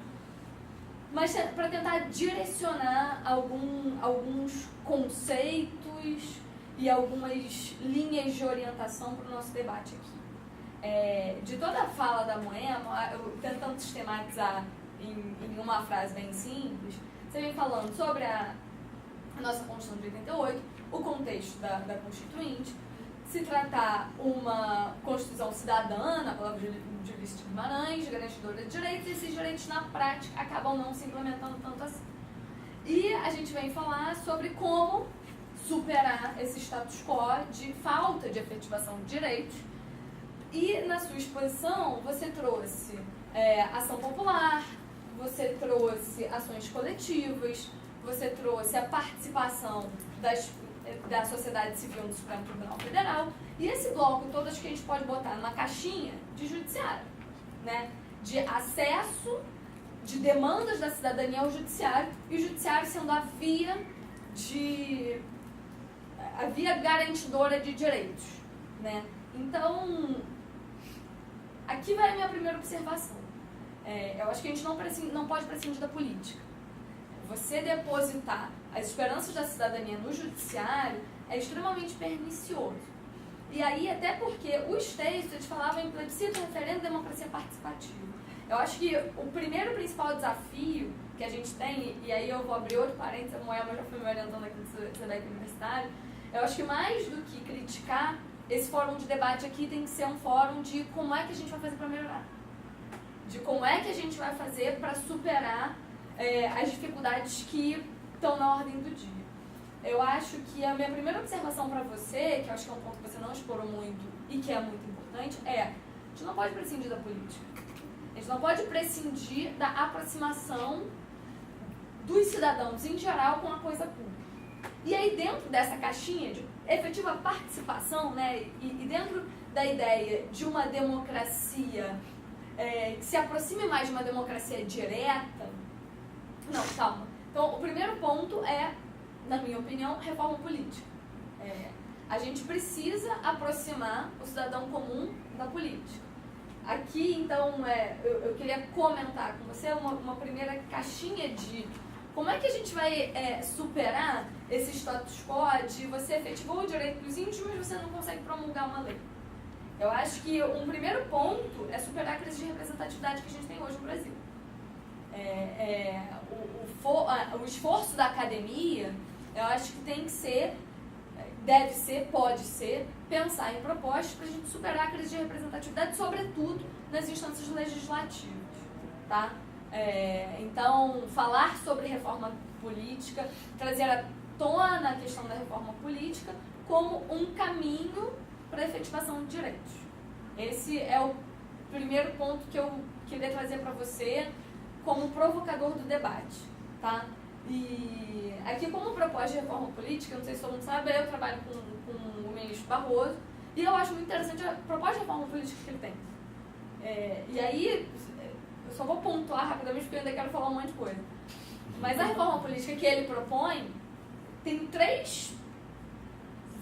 Mas para tentar direcionar alguns conceitos e algumas linhas de orientação para o nosso debate aqui. De toda a fala da Moema, eu tentando sistematizar em uma frase bem simples, você vem falando sobre a nossa Constituição de 88, o contexto da Constituinte, se tratar uma Constituição cidadã, na palavra de Ulisses de Guimarães, garantidora de direitos, e esses direitos na prática acabam não se implementando tanto assim. E a gente vem falar sobre como superar esse status quo de falta de efetivação de direitos. E na sua exposição você trouxe ação popular, você trouxe ações coletivas, você trouxe a participação da sociedade civil no Supremo Tribunal Federal, e esse bloco todo acho que a gente pode botar numa caixinha de judiciário, né? De acesso, de demandas da cidadania ao judiciário, e o judiciário sendo a via garantidora de direitos, né? Então, aqui vai a minha primeira observação. Eu acho que a gente não pode prescindir da política. Você depositar as esperanças da cidadania no judiciário é extremamente pernicioso. E aí, até porque os textos eles falavam em plebiscito, referendo, democracia participativa. Eu acho que o primeiro principal desafio que a gente tem, e aí eu vou abrir outro parênteses, a Moema já foi me orientando aqui no SEBEC universitário, eu acho que mais do que criticar, esse fórum de debate aqui tem que ser um fórum de como é que a gente vai fazer para melhorar. De como é que a gente vai fazer para superar as dificuldades que estão na ordem do dia. Eu acho que a minha primeira observação para você, que eu acho que é um ponto que você não explorou muito e que é muito importante, a gente não pode prescindir da política. A gente não pode prescindir da aproximação dos cidadãos em geral com a coisa pública. E aí dentro dessa caixinha de efetiva participação, né, e dentro da ideia de uma democracia que se aproxime mais de uma democracia direta, não, calma. Então, o primeiro ponto na minha opinião, reforma política. A gente precisa aproximar o cidadão comum da política. Aqui, então, eu queria comentar com você uma primeira caixinha de como é que a gente vai superar esse status quo de você efetivou o direito dos índios, mas você não consegue promulgar uma lei. Eu acho que um primeiro ponto é superar a crise de representatividade que a gente tem hoje no Brasil. O esforço da academia, eu acho que tem que ser, deve ser, pode ser, pensar em propostas para a gente superar a crise de representatividade, sobretudo nas instâncias legislativas, tá? Então, falar sobre reforma política, trazer à tona a questão da reforma política como um caminho para a efetivação de direitos. Esse é o primeiro ponto que eu queria trazer para você como provocador do debate, tá? E aqui, como proposta de reforma política, não sei se todo mundo sabe, eu trabalho com o ministro Barroso e eu acho muito interessante a proposta de reforma política que ele tem. E aí, eu só vou pontuar rapidamente porque eu ainda quero falar um monte de coisa. Mas a reforma política que ele propõe tem 3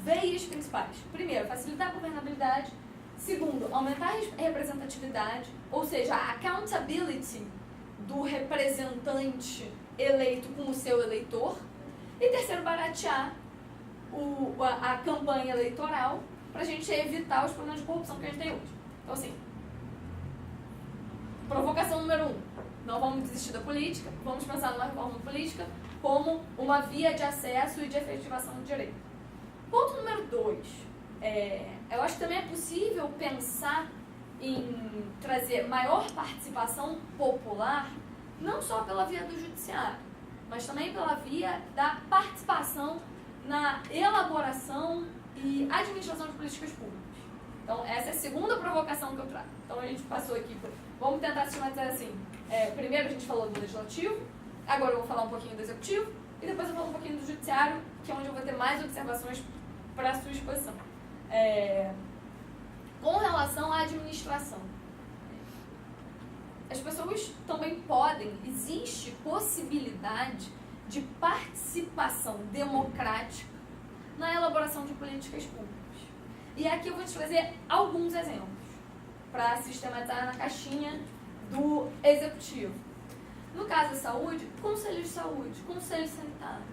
veias principais. Primeiro, facilitar a governabilidade. Segundo, aumentar a representatividade, ou seja, a accountability do representante eleito com o seu eleitor. E terceiro, baratear a campanha eleitoral para a gente evitar os problemas de corrupção que a gente tem hoje. Então, assim, provocação número 1. Não vamos desistir da política, vamos pensar numa reforma política como uma via de acesso e de efetivação do direito. Ponto número 2. Eu acho que também é possível pensar em trazer maior participação popular, não só pela via do judiciário, mas também pela via da participação na elaboração e administração de políticas públicas. Então, essa é a segunda provocação que eu trago. Então, a gente passou aqui vamos tentar sistematizar assim. Primeiro a gente falou do legislativo, agora eu vou falar um pouquinho do executivo, e depois eu vou falar um pouquinho do judiciário, que é onde eu vou ter mais observações para a sua exposição. Com relação à administração, as pessoas também existe possibilidade de participação democrática na elaboração de políticas públicas. E aqui eu vou te trazer alguns exemplos para sistematizar na caixinha do executivo. No caso da saúde, conselhos de saúde, conselhos sanitários,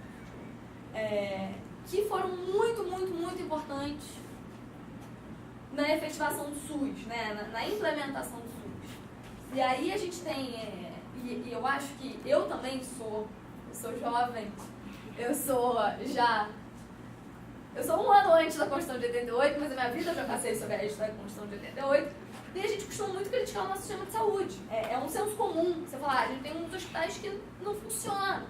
que foram muito, muito, muito importantes na efetivação do SUS, né, na implementação do SUS. E aí a gente tem, e eu acho que eu também sou jovem, eu sou um ano antes da Constituição de 88, mas a minha vida eu já passei sobre a história da Constituição de 88, e a gente costuma muito criticar o nosso sistema de saúde. É um senso comum, você falar, a gente tem uns hospitais que não funcionam.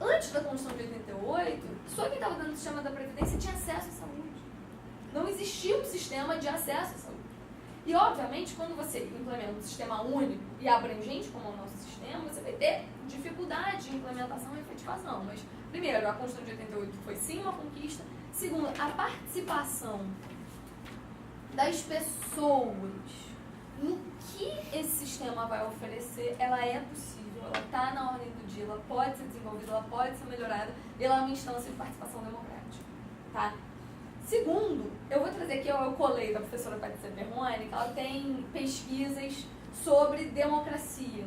Antes da Constituição de 88, só quem estava dentro do sistema da Previdência tinha acesso à saúde. Não existia um sistema de acesso à saúde. E, obviamente, quando você implementa um sistema único e abrangente, como é o nosso sistema, você vai ter dificuldade de implementação e efetivação. Mas, primeiro, a Constituição de 88 foi sim uma conquista. Segundo, a participação das pessoas no que esse sistema vai oferecer, ela é possível, ela está na ordem do dia, ela pode ser desenvolvida, ela pode ser melhorada, e ela é uma instância de participação democrática. Tá? Segundo, eu vou trazer aqui, eu colei da professora Patrícia Perrone, que ela tem pesquisas sobre democracia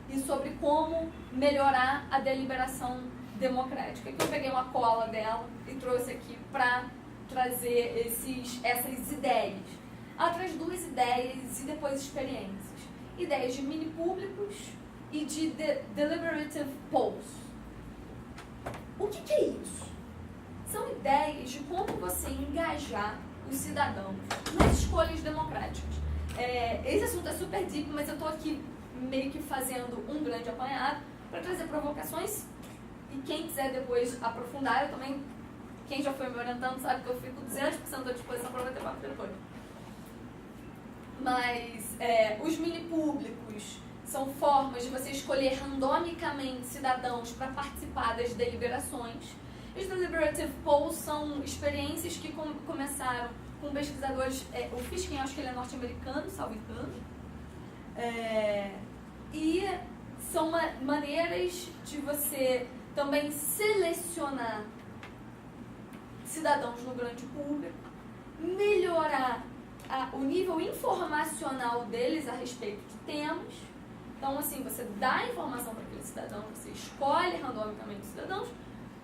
e sobre como melhorar a deliberação democrática. Aqui eu peguei uma cola dela e trouxe aqui para trazer essas ideias. Ela traz 2 ideias e depois experiências. Ideias de mini públicos e de deliberative polls. O que é isso? São ideias de como você engajar os cidadãos nas escolhas democráticas. Esse assunto é super deep, mas eu estou aqui meio que fazendo um grande apanhado para trazer provocações, e quem quiser depois aprofundar, eu também, quem já foi me orientando sabe que eu fico 200% à disposição para bater papo depois. Mas os mini públicos são formas de você escolher randomicamente cidadãos para participar das deliberações. Os deliberative polls são experiências que começaram com pesquisadores, o Fishkin, acho que ele é norte-americano, salvo engano, e são maneiras de você também selecionar cidadãos no grande público, melhorar o nível informacional deles a respeito de temas. Então, assim, você dá informação para aquele cidadão, você escolhe randomicamente os cidadãos,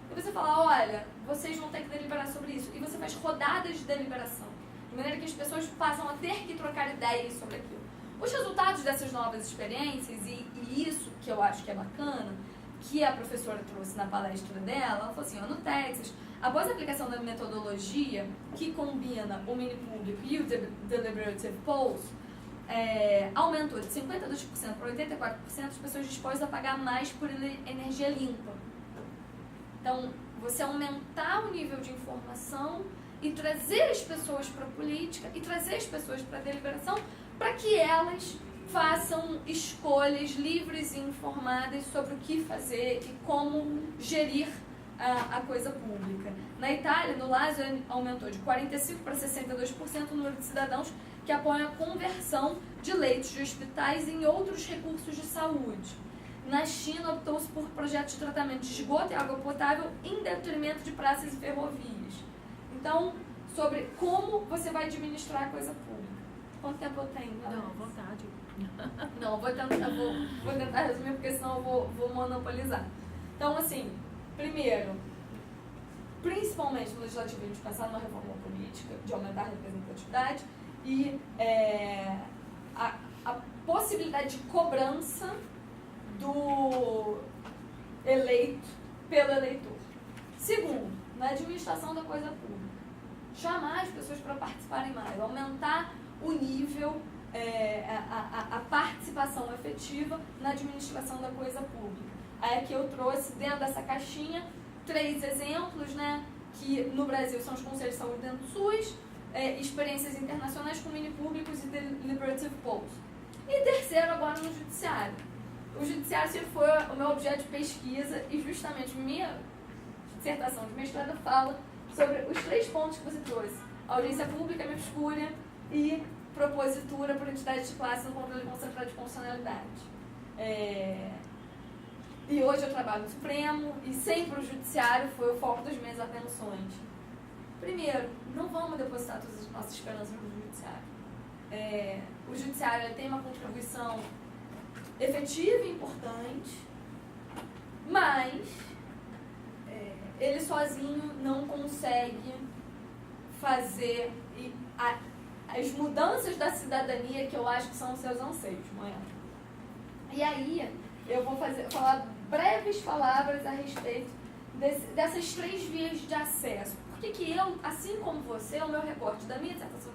e você fala, olha, vocês vão ter que deliberar sobre isso. E você faz rodadas de deliberação, de maneira que as pessoas passam a ter que trocar ideias sobre aquilo. Os resultados dessas novas experiências, e isso que eu acho que é bacana, que a professora trouxe na palestra dela, ela falou assim, no Texas, após a aplicação da metodologia que combina o mini público e o deliberative polls, aumentou de 52% para 84% as pessoas dispostas a pagar mais por energia limpa. Então, você aumentar o nível de informação e trazer as pessoas para a política e trazer as pessoas para a deliberação para que elas façam escolhas livres e informadas sobre o que fazer e como gerir a coisa pública. Na Itália, no Lazio, aumentou de 45% para 62% o número de cidadãos que apoiam a conversão de leitos de hospitais em outros recursos de saúde. Na China, optou-se por projetos de tratamento de esgoto e água potável em detrimento de praças e ferrovias. Então, sobre como você vai administrar a coisa pública. Quanto tempo eu tenho? Não, à vontade. Não, vou tentar resumir, porque senão eu vou monopolizar. Então, assim, primeiro, principalmente no legislativo, a gente pensar numa reforma política, de aumentar a representatividade e a possibilidade de cobrança do eleito pelo eleitor. Segundo, na administração da coisa pública, chamar as pessoas para participarem mais, aumentar o nível, a participação efetiva na administração da coisa pública. Aí aqui eu trouxe dentro dessa caixinha 3 exemplos, né, que no Brasil são os conselhos de saúde dentro do SUS, experiências internacionais com mini-públicos e deliberative polls. E terceiro, agora no judiciário. O judiciário sempre foi o meu objeto de pesquisa e justamente minha dissertação de mestrado fala sobre os 3 pontos que você trouxe. Audiência pública, mefiscúria e propositura por entidade de classe no controle concentrado de constitucionalidade. E hoje eu trabalho no Supremo e sempre o judiciário foi o foco das minhas atenções. Primeiro, não vamos depositar todas as nossas esperanças no judiciário. O judiciário tem uma contribuição efetiva e importante, mas ele sozinho não consegue fazer as mudanças da cidadania que eu acho que são os seus anseios, não é? E aí eu vou falar breves palavras a respeito dessas 3 vias de acesso. Por que eu, assim como você, o meu recorte da minha dissertação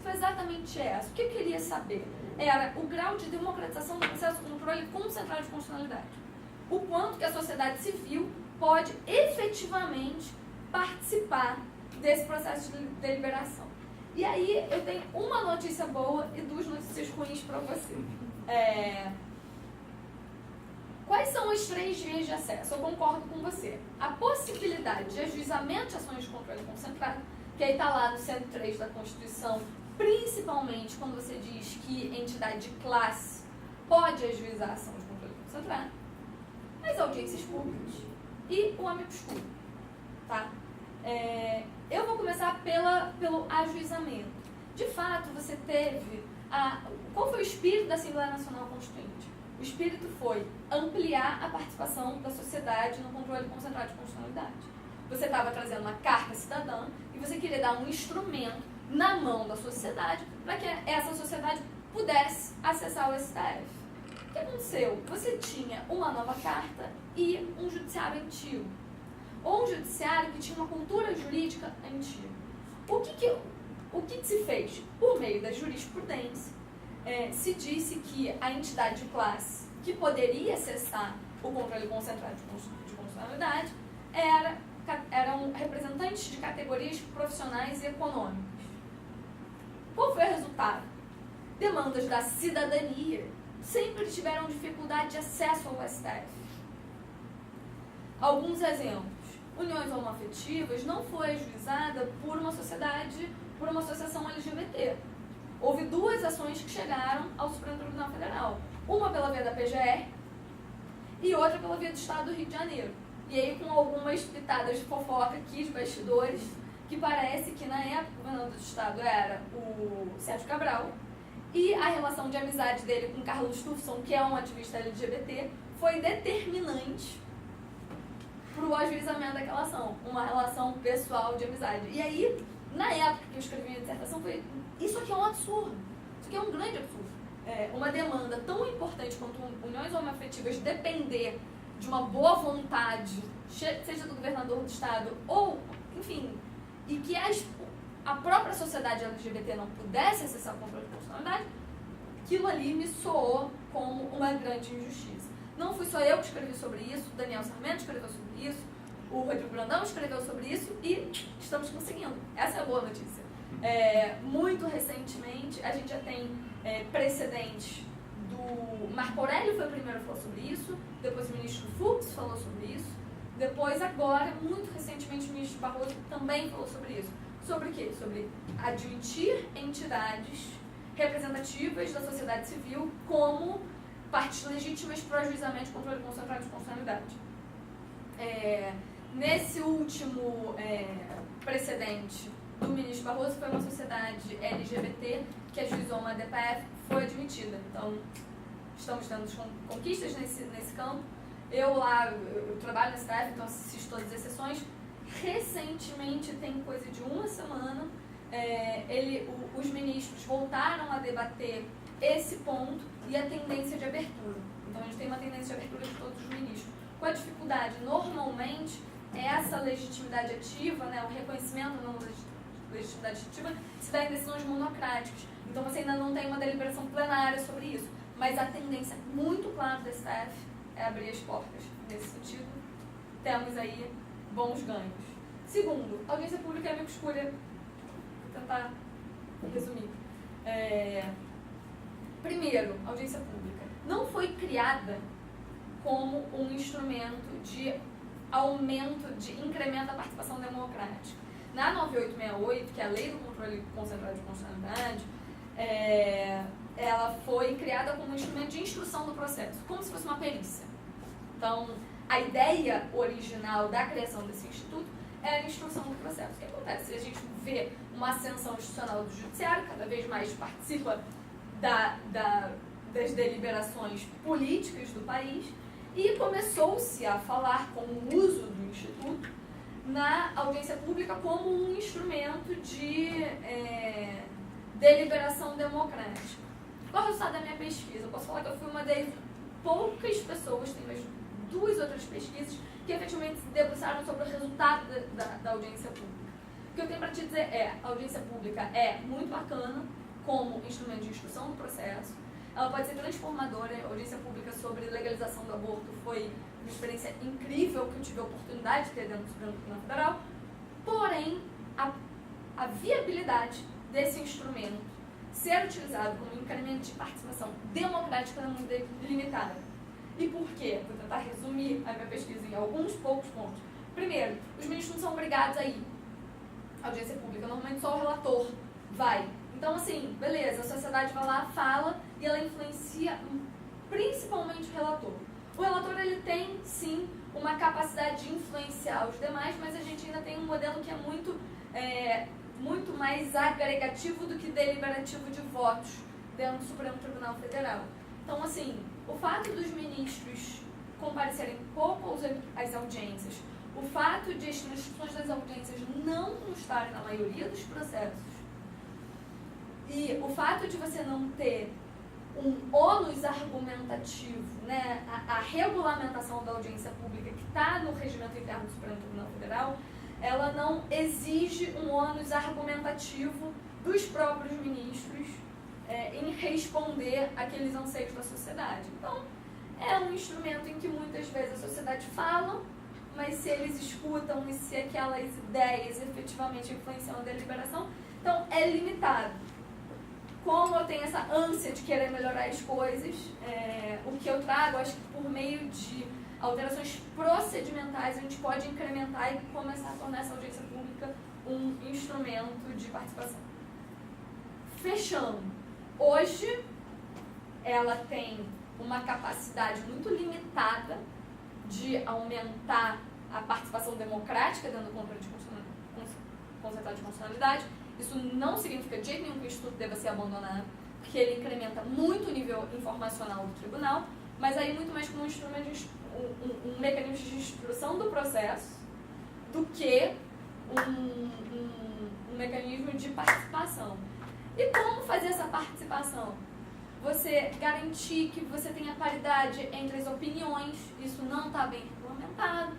foi exatamente essa. O que eu queria saber era o grau de democratização do processo de controle concentrado de constitucionalidade. O quanto que a sociedade civil pode efetivamente participar desse processo de deliberação. E aí eu tenho uma notícia boa e 2 notícias ruins para você. Quais são as 3 vias de acesso? Eu concordo com você. A possibilidade de ajuizamento de ações de controle concentrado, que aí está lá no 103 da Constituição, principalmente quando você diz que entidade de classe pode ajuizar a ação de controle concentrado, as audiências públicas e o amicus curiae, tá? Eu vou começar pelo ajuizamento. De fato, você teve... Qual foi o espírito da Assembleia Nacional Constituinte? O espírito foi ampliar a participação da sociedade no controle concentrado de constitucionalidade. Você estava trazendo uma carta cidadã e você queria dar um instrumento na mão da sociedade para que essa sociedade pudesse acessar o STF. O que aconteceu? Você tinha uma nova carta e um judiciário antigo. Ou um judiciário que tinha uma cultura jurídica antiga. O que se fez? Por meio da jurisprudência, se disse que a entidade de classe que poderia acessar o controle concentrado de constitucionalidade eram representantes de categorias profissionais e econômicas. Qual foi o resultado? Demandas da cidadania sempre tiveram dificuldade de acesso ao STF. Alguns exemplos. Uniões homoafetivas não foi ajuizada por uma sociedade, por uma associação LGBT. Houve 2 ações que chegaram ao Supremo Tribunal Federal. Uma pela via da PGR e outra pela via do Estado do Rio de Janeiro. E aí com algumas pitadas de fofoca aqui, de bastidores, que parece que na época o governador do Estado era o Sérgio Cabral e a relação de amizade dele com Carlos Tufson, que é um ativista LGBT, foi determinante para o ajuizamento daquela ação. Uma relação pessoal de amizade. E aí, na época que eu escrevi minha dissertação, foi... Isso aqui é um absurdo. Isso aqui é um grande absurdo. Uma demanda tão importante quanto uniões homoafetivas depender de uma boa vontade, seja do governador do estado ou, enfim, e que a própria sociedade LGBT não pudesse acessar o controle de constitucionalidade, aquilo ali me soou como uma grande injustiça. Não fui só eu que escrevi sobre isso, Daniel Sarmento escreveu sobre isso, O Rodrigo Brandão escreveu sobre isso e estamos conseguindo. Essa é a boa notícia. Muito recentemente, a gente já tem precedentes do Marco Aurélio foi o primeiro a falar sobre isso, depois o ministro Fux falou sobre isso, depois agora, muito recentemente, o ministro Barroso também falou sobre isso. Sobre o quê? Sobre admitir entidades representativas da sociedade civil como partes legítimas para o ajuizamento, controle concentrado de constitucionalidade. Nesse último precedente do ministro Barroso, foi uma sociedade LGBT que ajuizou uma DPF, foi admitida. Então, estamos tendo conquistas nesse campo. Eu trabalho na STF, então assisto todas as sessões. Recentemente, tem coisa de uma semana, os ministros voltaram a debater esse ponto e a tendência de abertura. Então, a gente tem uma tendência de abertura de todos os ministros. Com a dificuldade, normalmente, essa legitimidade ativa, né, o reconhecimento da legitimidade ativa, se dá em decisões monocráticas. Então, você ainda não tem uma deliberação plenária sobre isso. Mas a tendência muito clara do STF é abrir as portas. Nesse sentido, temos aí bons ganhos. Segundo, audiência pública é amigo escura. Vou tentar resumir. Primeiro, audiência pública não foi criada como um instrumento de aumento, de incremento da participação democrática. Na 9868, que é a Lei do Controle Concentrado de Constitucionalidade, ela foi criada como um instrumento de instrução do processo, como se fosse uma perícia. Então, a ideia original da criação desse instituto era a instrução do processo. O que acontece? A gente vê uma ascensão institucional do judiciário, cada vez mais participa das deliberações políticas do país, e começou-se a falar com o uso do instituto na audiência pública como um instrumento de deliberação democrática. Qual é o resultado da minha pesquisa? Eu posso falar que eu fui uma das poucas pessoas, tem mais 2 outras pesquisas, que efetivamente se debruçaram sobre o resultado da audiência pública. O que eu tenho para te dizer a audiência pública é muito bacana como instrumento de instrução do processo. Ela pode ser transformadora. A audiência pública sobre legalização do aborto foi uma experiência incrível que eu tive a oportunidade de ter dentro do Supremo Tribunal Federal. Porém, a viabilidade desse instrumento ser utilizado como incremento de participação democrática é muito limitada. E por quê? Vou tentar resumir a minha pesquisa em alguns poucos pontos. Primeiro, os ministros não são obrigados a ir à audiência pública. Normalmente só o relator vai. Então, assim, beleza, a sociedade vai lá, fala e ela influencia principalmente o relator. O relator, ele tem, sim, uma capacidade de influenciar os demais, mas a gente ainda tem um modelo que é muito mais agregativo do que deliberativo de votos dentro do Supremo Tribunal Federal. Então, assim, o fato dos ministros comparecerem pouco às audiências, o fato de as transcrições das audiências não constarem na maioria dos processos, e o fato de você não ter um ônus argumentativo, né, a regulamentação da audiência pública que está no regimento interno do Supremo Tribunal Federal, ela não exige um ônus argumentativo dos próprios ministros em responder àqueles anseios da sociedade. Então, é um instrumento em que muitas vezes a sociedade fala, mas se eles escutam e se aquelas ideias efetivamente influenciam a deliberação, então é limitado. Como eu tenho essa ânsia de querer melhorar as coisas, o que eu trago, acho que por meio de alterações procedimentais, a gente pode incrementar e começar a tornar essa audiência pública um instrumento de participação. Fechando, hoje ela tem uma capacidade muito limitada de aumentar a participação democrática dentro do controle de concentrado de constitucionalidade. Isso não significa de jeito nenhum que o Instituto deva ser abandonado, porque ele incrementa muito o nível informacional do tribunal, mas aí muito mais como um instrumento de um mecanismo de instrução do processo do que um mecanismo de participação. E como fazer essa participação? Você garantir que você tenha paridade entre as opiniões, isso não está bem regulamentado.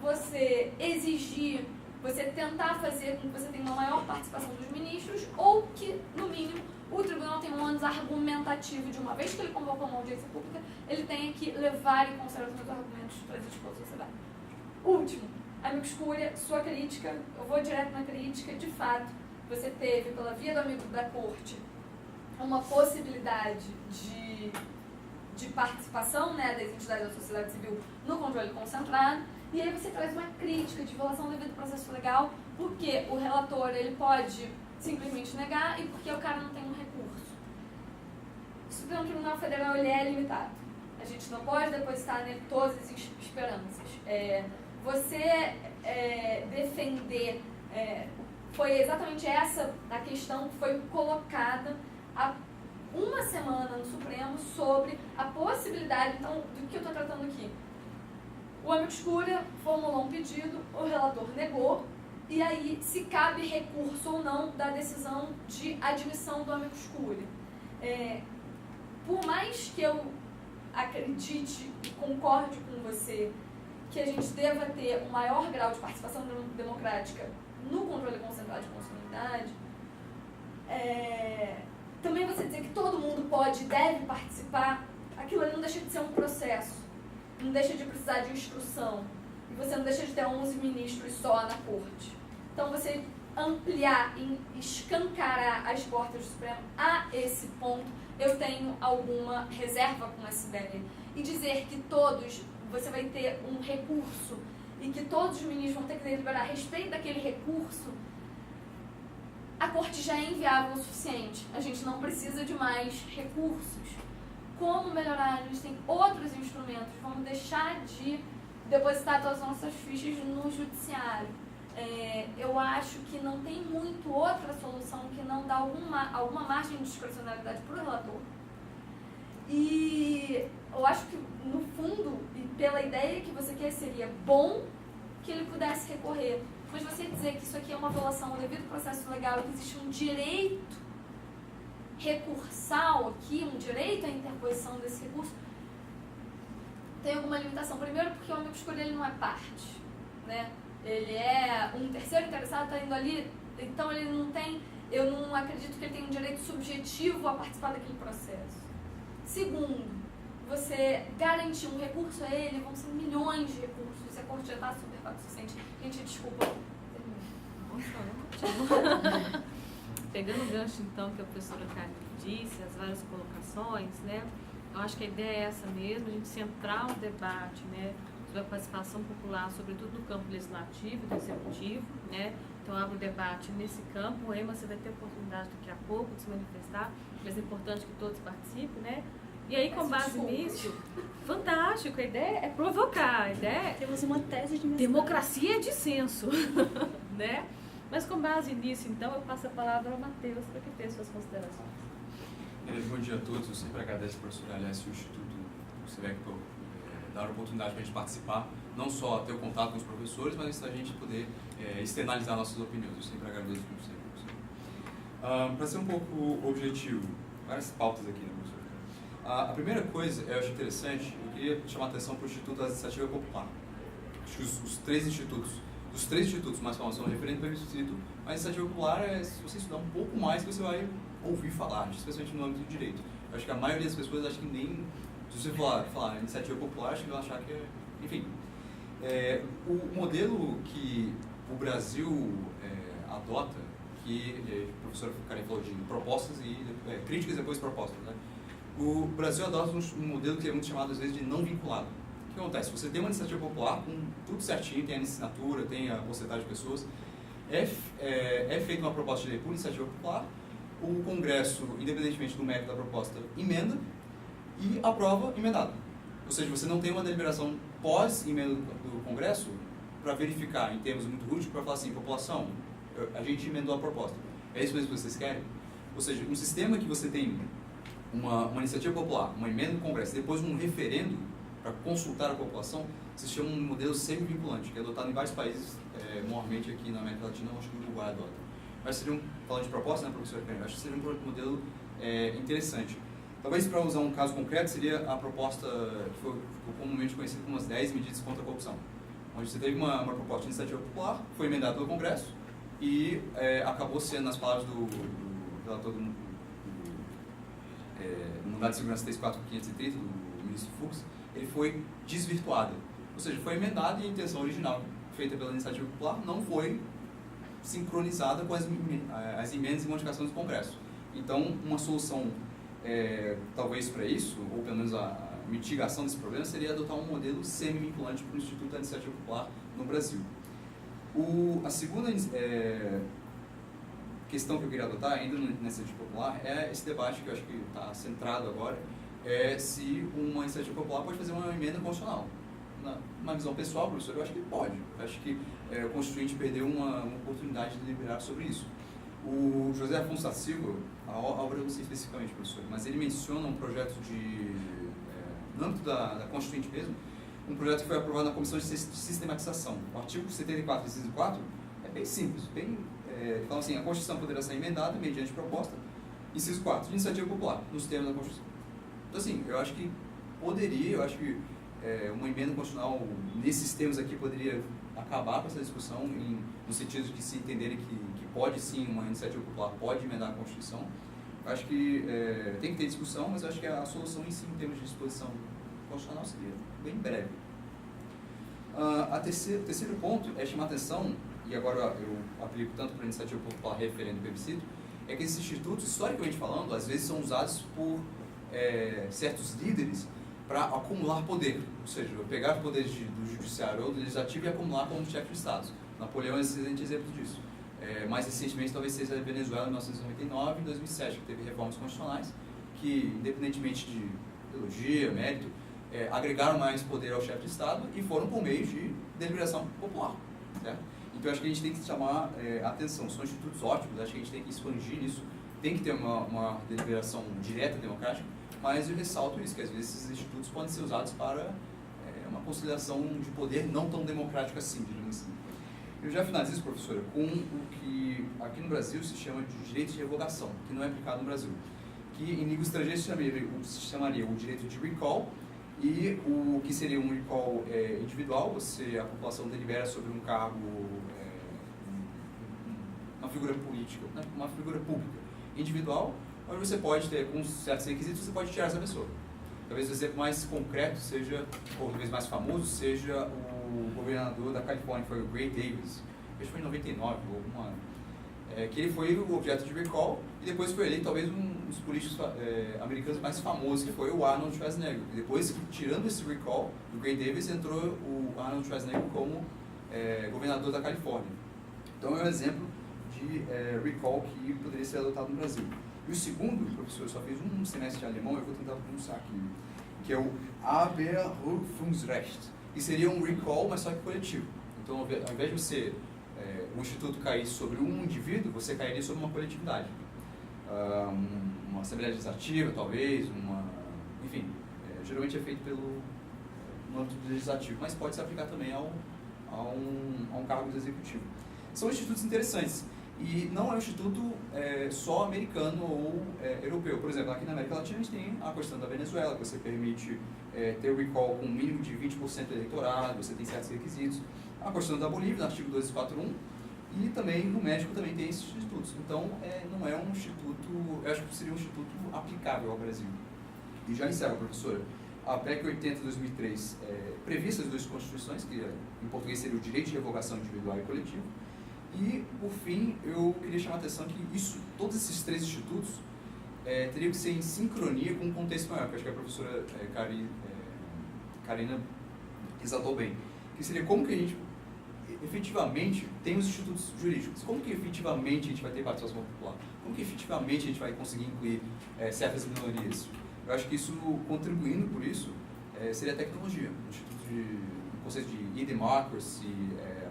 Você exigir, você tentar fazer com que você tenha uma maior participação dos ministros, ou que, no mínimo, o tribunal tenha um ônus argumentativo de uma vez que ele convocou uma audiência pública, ele tenha que levar em consideração os argumentos trazidos pela sociedade. Último, Amicus Curiae, sua crítica, eu vou direto na crítica, de fato, você teve, pela via do amigo da corte, uma possibilidade de participação, né, das entidades da sociedade civil no controle concentrado, e aí você traz uma crítica de violação devido ao processo legal, porque o relator ele pode simplesmente negar e porque o cara não tem um recurso. O Supremo Tribunal Federal ele é limitado. A gente não pode depositar nele todas as esperanças. Você defender, foi exatamente essa a questão que foi colocada há uma semana no Supremo sobre a possibilidade, então, do que eu estou tratando aqui. O Amicus Curiae formulou um pedido, o relator negou, e aí se cabe recurso ou não da decisão de admissão do Amicus Curiae. Por mais que eu acredite e concorde com você que a gente deva ter um maior grau de participação democrática no controle concentrado de constitucionalidade, também você dizer que todo mundo pode e deve participar, aquilo ali não deixa de ser um processo, não deixa de precisar de instrução, e você não deixa de ter 11 ministros só na corte. Então, você ampliar e escancarar as portas do Supremo a esse ponto, eu tenho alguma reserva com essa ideia. E dizer que todos, você vai ter um recurso e que todos os ministros vão ter que deliberar a respeito daquele recurso, a corte já é inviável o suficiente. A gente não precisa de mais recursos. Como melhorar? A gente tem outros instrumentos. Vamos deixar de depositar todas as nossas fichas no judiciário. Eu acho que não tem muito outra solução que não dá alguma margem de discrecionalidade para o relator. E eu acho que, no fundo, e pela ideia que você quer, seria bom que ele pudesse recorrer. Mas você dizer que isso aqui é uma violação ao devido processo legal, que existe um direito recursal aqui, um direito à interposição desse recurso, tem alguma limitação. Primeiro porque o Amicus Curiae ele não é parte, né? Ele é um terceiro interessado, está indo ali, então ele não tem, eu não acredito que ele tenha um direito subjetivo a participar daquele processo. Segundo, você garantir um recurso a ele, vão ser milhões de recursos, e a corte já está super suficiente. Gente, desculpa. Pegando o gancho, então, que a professora Karen disse, as várias colocações, né? Eu acho que a ideia é essa mesmo, a gente centrar o debate, né, sobre a participação popular, sobretudo no campo legislativo e do executivo, né? Então, abre o debate nesse campo. O EMA, você vai ter oportunidade daqui a pouco de se manifestar, mas é importante que todos participem, né? E aí, com base nisso, fantástico, a ideia é provocar, a ideia Temos uma tese de mestrado. Democracia é dissenso, né? Mas com base nisso, então, eu passo a palavra ao Matheus para que tenha suas considerações. Bom dia a todos. Eu sempre agradeço, professora Aliás, e o Instituto CVEC por dar a oportunidade para a gente participar, não só ter o contato com os professores, mas a gente poder externalizar nossas opiniões. Eu sempre agradeço por sempre, professor. Para ser um pouco objetivo, várias pautas aqui, né, professor? A primeira coisa, eu acho interessante, eu queria chamar a atenção para o Instituto da Iniciativa Popular. Acho que os três institutos, dos três institutos mais famosos são referentes para o Instituto, mas a Iniciativa Popular se você estudar um pouco mais, você vai ouvir falar, especialmente no âmbito do direito. Eu acho que a maioria das pessoas, acho que nem, se você falar Iniciativa Popular, acho que vão achar que é, enfim. O modelo que o Brasil adota, que a professora Karen falou de propostas e críticas e depois propostas, né? O Brasil adota um modelo que é muito chamado às vezes de não vinculado. O que acontece? Você tem uma iniciativa popular com tudo certinho, tem a assinatura, tem a porcentagem de pessoas, é feita uma proposta de lei por iniciativa popular, o Congresso, independentemente do mérito da proposta, emenda e aprova emendado. Ou seja, você não tem uma deliberação pós-emenda do Congresso para verificar, em termos muito rústicos, para falar assim, população, a gente emendou a proposta. É isso mesmo que vocês querem? Ou seja, um sistema que você tem uma iniciativa popular, uma emenda do Congresso, depois um referendo para consultar a população, se chama um modelo semi-vinculante, que é adotado em vários países, normalmente aqui na América Latina, acho que o Uruguai adota. Mas seria falando de proposta, né, professor Karen? Acho que seria um modelo interessante. Talvez, para usar um caso concreto, seria a proposta que ficou comumente conhecida como as 10 medidas contra a corrupção, onde você teve uma proposta de iniciativa popular, foi emendada pelo Congresso e acabou sendo, nas palavras do relator do Mandado de Segurança 34530 do ministro Fux, ele foi desvirtuado. Ou seja, foi emendado e a intenção original feita pela Iniciativa Popular não foi sincronizada com as emendas e modificações do Congresso. Então, uma solução, talvez para isso, ou pelo menos a mitigação desse problema, seria adotar um modelo semi-vinculante para o Instituto da Iniciativa Popular no Brasil. A segunda questão que eu queria adotar, ainda na Iniciativa Popular, é esse debate que eu acho que está centrado agora, se uma Iniciativa Popular pode fazer uma emenda constitucional. Na visão pessoal, professor, eu acho que pode. Eu acho que o Constituinte perdeu uma oportunidade de deliberar sobre isso. O José Afonso da Silva, a obra eu não sei especificamente, professor, mas ele menciona um projeto no âmbito da Constituinte mesmo, um projeto que foi aprovado na Comissão de Sistematização. O artigo 74, inciso 4, é bem simples, fala assim, a Constituição poderá ser emendada mediante proposta, inciso 4, de iniciativa popular, nos termos da Constituição. Então, assim, eu acho que uma emenda constitucional nesses termos aqui poderia acabar com essa discussão, no sentido de que se entenderem que pode sim, uma iniciativa popular pode emendar a Constituição. Eu acho que tem que ter discussão, mas eu acho que a solução em si, em termos de disposição constitucional, seria bem breve. O terceiro ponto é chamar atenção, e agora eu aplico tanto para a iniciativa popular, referendo e plebiscito, é que esses institutos, historicamente falando, às vezes são usados por certos líderes para acumular poder, ou seja, pegar os poderes do judiciário ou do legislativo e acumular como chefe de Estado. Napoleão é um excelente exemplo disso. Mais recentemente, talvez seja a Venezuela em 1999 e 2007, que teve reformas constitucionais que, independentemente de ideologia, mérito, agregaram mais poder ao chefe de Estado e foram por meio de deliberação popular. Certo? Então, acho que a gente tem que chamar atenção. São institutos ótimos, acho que a gente tem que expandir nisso. Tem que ter uma deliberação direta, democrática, mas eu ressalto isso, que às vezes esses institutos podem ser usados para uma conciliação de poder não tão democrática assim, digamos assim. Eu já finalizo, professora, com o que aqui no Brasil se chama de direito de revogação, que não é aplicado no Brasil, que em língua estrangeira se chamaria o direito de recall, e o que seria um recall individual, a população delibera sobre um cargo, uma figura política, né? Uma figura pública individual, onde você pode ter, com certos requisitos, você pode tirar essa pessoa. Talvez o exemplo mais concreto seja, ou talvez mais famoso, seja o governador da Califórnia, que foi o Gray Davis, acho que foi em 99, ou algum ano, que ele foi o objeto de recall, e depois foi eleito talvez um dos políticos americanos mais famosos, que foi o Arnold Schwarzenegger. E depois, tirando esse recall do Gray Davis, entrou o Arnold Schwarzenegger como governador da Califórnia. Então é um exemplo de recall que poderia ser adotado no Brasil. E o segundo, professor, eu só fiz um semestre de alemão, eu vou tentar pronunciar aqui, que é o Aberrufungsrecht, que seria um recall, mas só que coletivo. Então, ao invés de você, o instituto cair sobre um indivíduo, você cairia sobre uma coletividade. Uma assembleia legislativa, talvez, enfim, geralmente é feito no âmbito legislativo, mas pode se aplicar também a um cargo executivo. São institutos interessantes. E não é um instituto só americano ou europeu. Por exemplo, aqui na América Latina a gente tem a questão da Venezuela, que você permite ter o recall com um mínimo de 20% do eleitorado, você tem certos requisitos. A questão da Bolívia, no artigo 241, e também no México também tem esses institutos. Então, não é um instituto, eu acho que seria um instituto aplicável ao Brasil. E já encerro, professora. A PEC 80 de 2003 previa essas duas constituições, que em português seria o direito de revogação individual e coletivo. E, por fim, eu queria chamar a atenção que todos esses três institutos teriam que ser em sincronia com um contexto maior, que acho que a professora Karina exaltou bem, que seria como que a gente efetivamente tem os institutos jurídicos, como que efetivamente a gente vai ter participação popular, como que efetivamente a gente vai conseguir incluir certas minorias. Eu acho que isso, contribuindo por isso, seria a tecnologia, o conceito de e-democracy,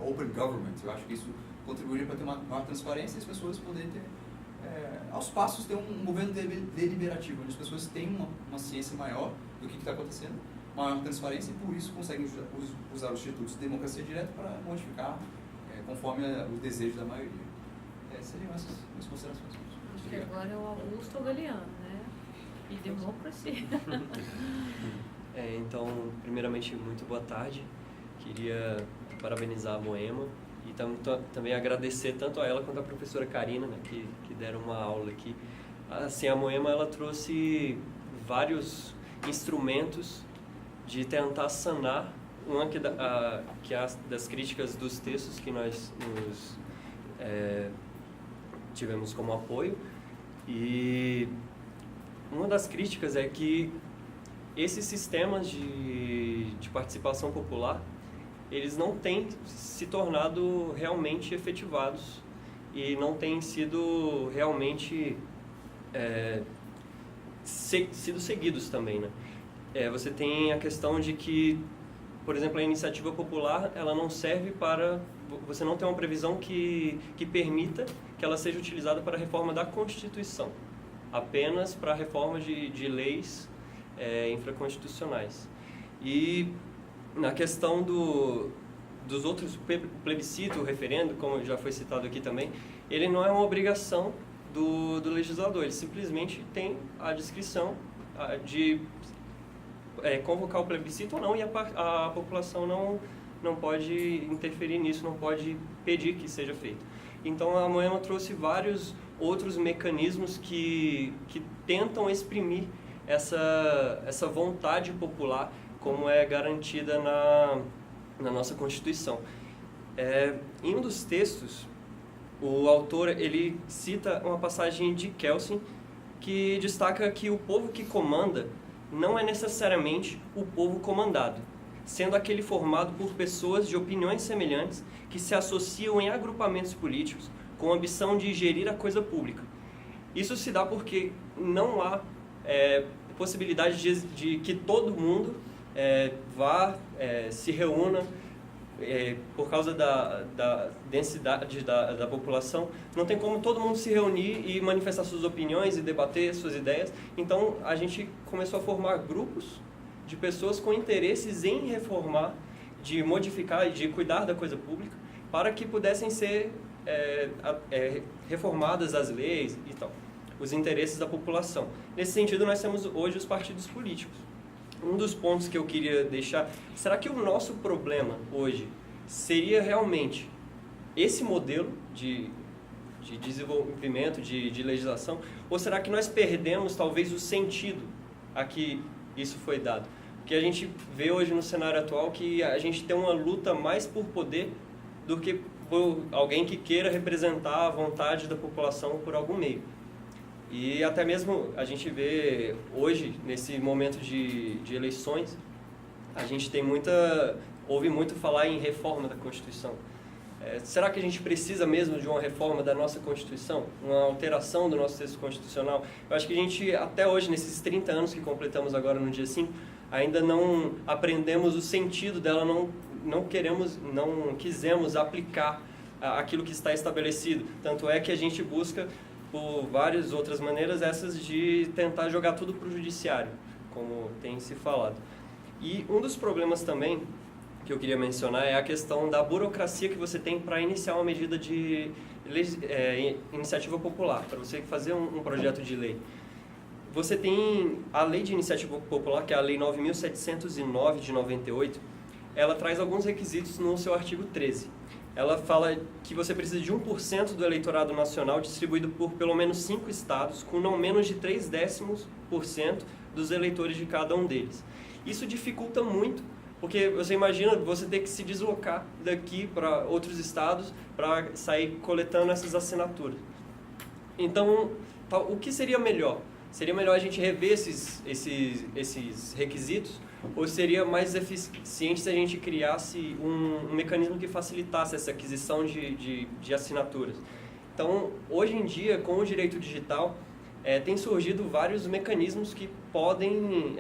open government. Eu acho que isso contribuiria para ter uma maior transparência e as pessoas poderem ter, aos passos, ter um governo deliberativo, onde as pessoas têm uma ciência maior do que está acontecendo, maior transparência, e por isso conseguem usar os institutos de democracia direta para modificar conforme o desejo da maioria. Seriam essas minhas considerações. Acho que agora é o Augusto Galeano, né? E democracia. Então, primeiramente, muito boa tarde. Queria parabenizar a Moema e também agradecer tanto a ela quanto a professora Karina, né, que deram uma aula aqui. Assim, a Moema ela trouxe vários instrumentos de tentar sanar uma que é das críticas dos textos que nós tivemos como apoio. E uma das críticas é que esses sistemas de participação popular, eles não têm se tornado realmente efetivados e não têm sido realmente sido seguidos também, né? Você tem a questão de que, por exemplo, a iniciativa popular, ela não serve para... Você não tem uma previsão que permita que ela seja utilizada para a reforma da Constituição, apenas para a reforma de leis infraconstitucionais. E na questão dos outros, plebiscito, o referendo, como já foi citado aqui também, ele não é uma obrigação do legislador, ele simplesmente tem a discrição de convocar o plebiscito ou não, e a população não pode interferir nisso, não pode pedir que seja feito. Então a Moema trouxe vários outros mecanismos que tentam exprimir essa vontade popular como é garantida na nossa Constituição. Em um dos textos, o autor ele cita uma passagem de Kelsen que destaca que o povo que comanda não é necessariamente o povo comandado, sendo aquele formado por pessoas de opiniões semelhantes que se associam em agrupamentos políticos com a ambição de gerir a coisa pública. Isso se dá porque não há possibilidade de que todo mundo se reúna por causa da densidade da população. Não tem como todo mundo se reunir e manifestar suas opiniões e debater suas ideias. Então a gente começou a formar grupos de pessoas com interesses em reformar, de modificar e de cuidar da coisa pública, para que pudessem ser reformadas as leis e tal, os interesses da população. Nesse sentido, nós temos hoje os partidos políticos. Um dos pontos que eu queria deixar, será que o nosso problema hoje seria realmente esse modelo de desenvolvimento, de legislação, ou será que nós perdemos talvez o sentido a que isso foi dado? Porque a gente vê hoje no cenário atual que a gente tem uma luta mais por poder do que por alguém que queira representar a vontade da população por algum meio. E até mesmo a gente vê hoje, nesse momento de eleições, a gente ouve muito falar em reforma da Constituição. Será que a gente precisa mesmo de uma reforma da nossa Constituição? Uma alteração do nosso texto constitucional? Eu acho que a gente, até hoje, nesses 30 anos que completamos agora no dia 5, ainda não aprendemos o sentido dela, não quisemos aplicar aquilo que está estabelecido. Tanto é que a gente busca, por várias outras maneiras, essas de tentar jogar tudo para o judiciário, como tem se falado. E um dos problemas também que eu queria mencionar é a questão da burocracia que você tem para iniciar uma medida de iniciativa popular, para você fazer um projeto de lei. Você tem a Lei de Iniciativa Popular, que é a Lei 9.709 de 98, ela traz alguns requisitos no seu artigo 13. Ela fala que você precisa de 1% do eleitorado nacional distribuído por pelo menos 5 estados, com não menos de 0,3% dos eleitores de cada um deles. Isso dificulta muito, porque você imagina você ter que se deslocar daqui para outros estados para sair coletando essas assinaturas. Então, o que seria melhor? Seria melhor a gente rever esses requisitos, ou seria mais eficiente se a gente criasse um mecanismo que facilitasse essa aquisição de assinaturas? Então, hoje em dia, com o direito digital, tem surgido vários mecanismos que podem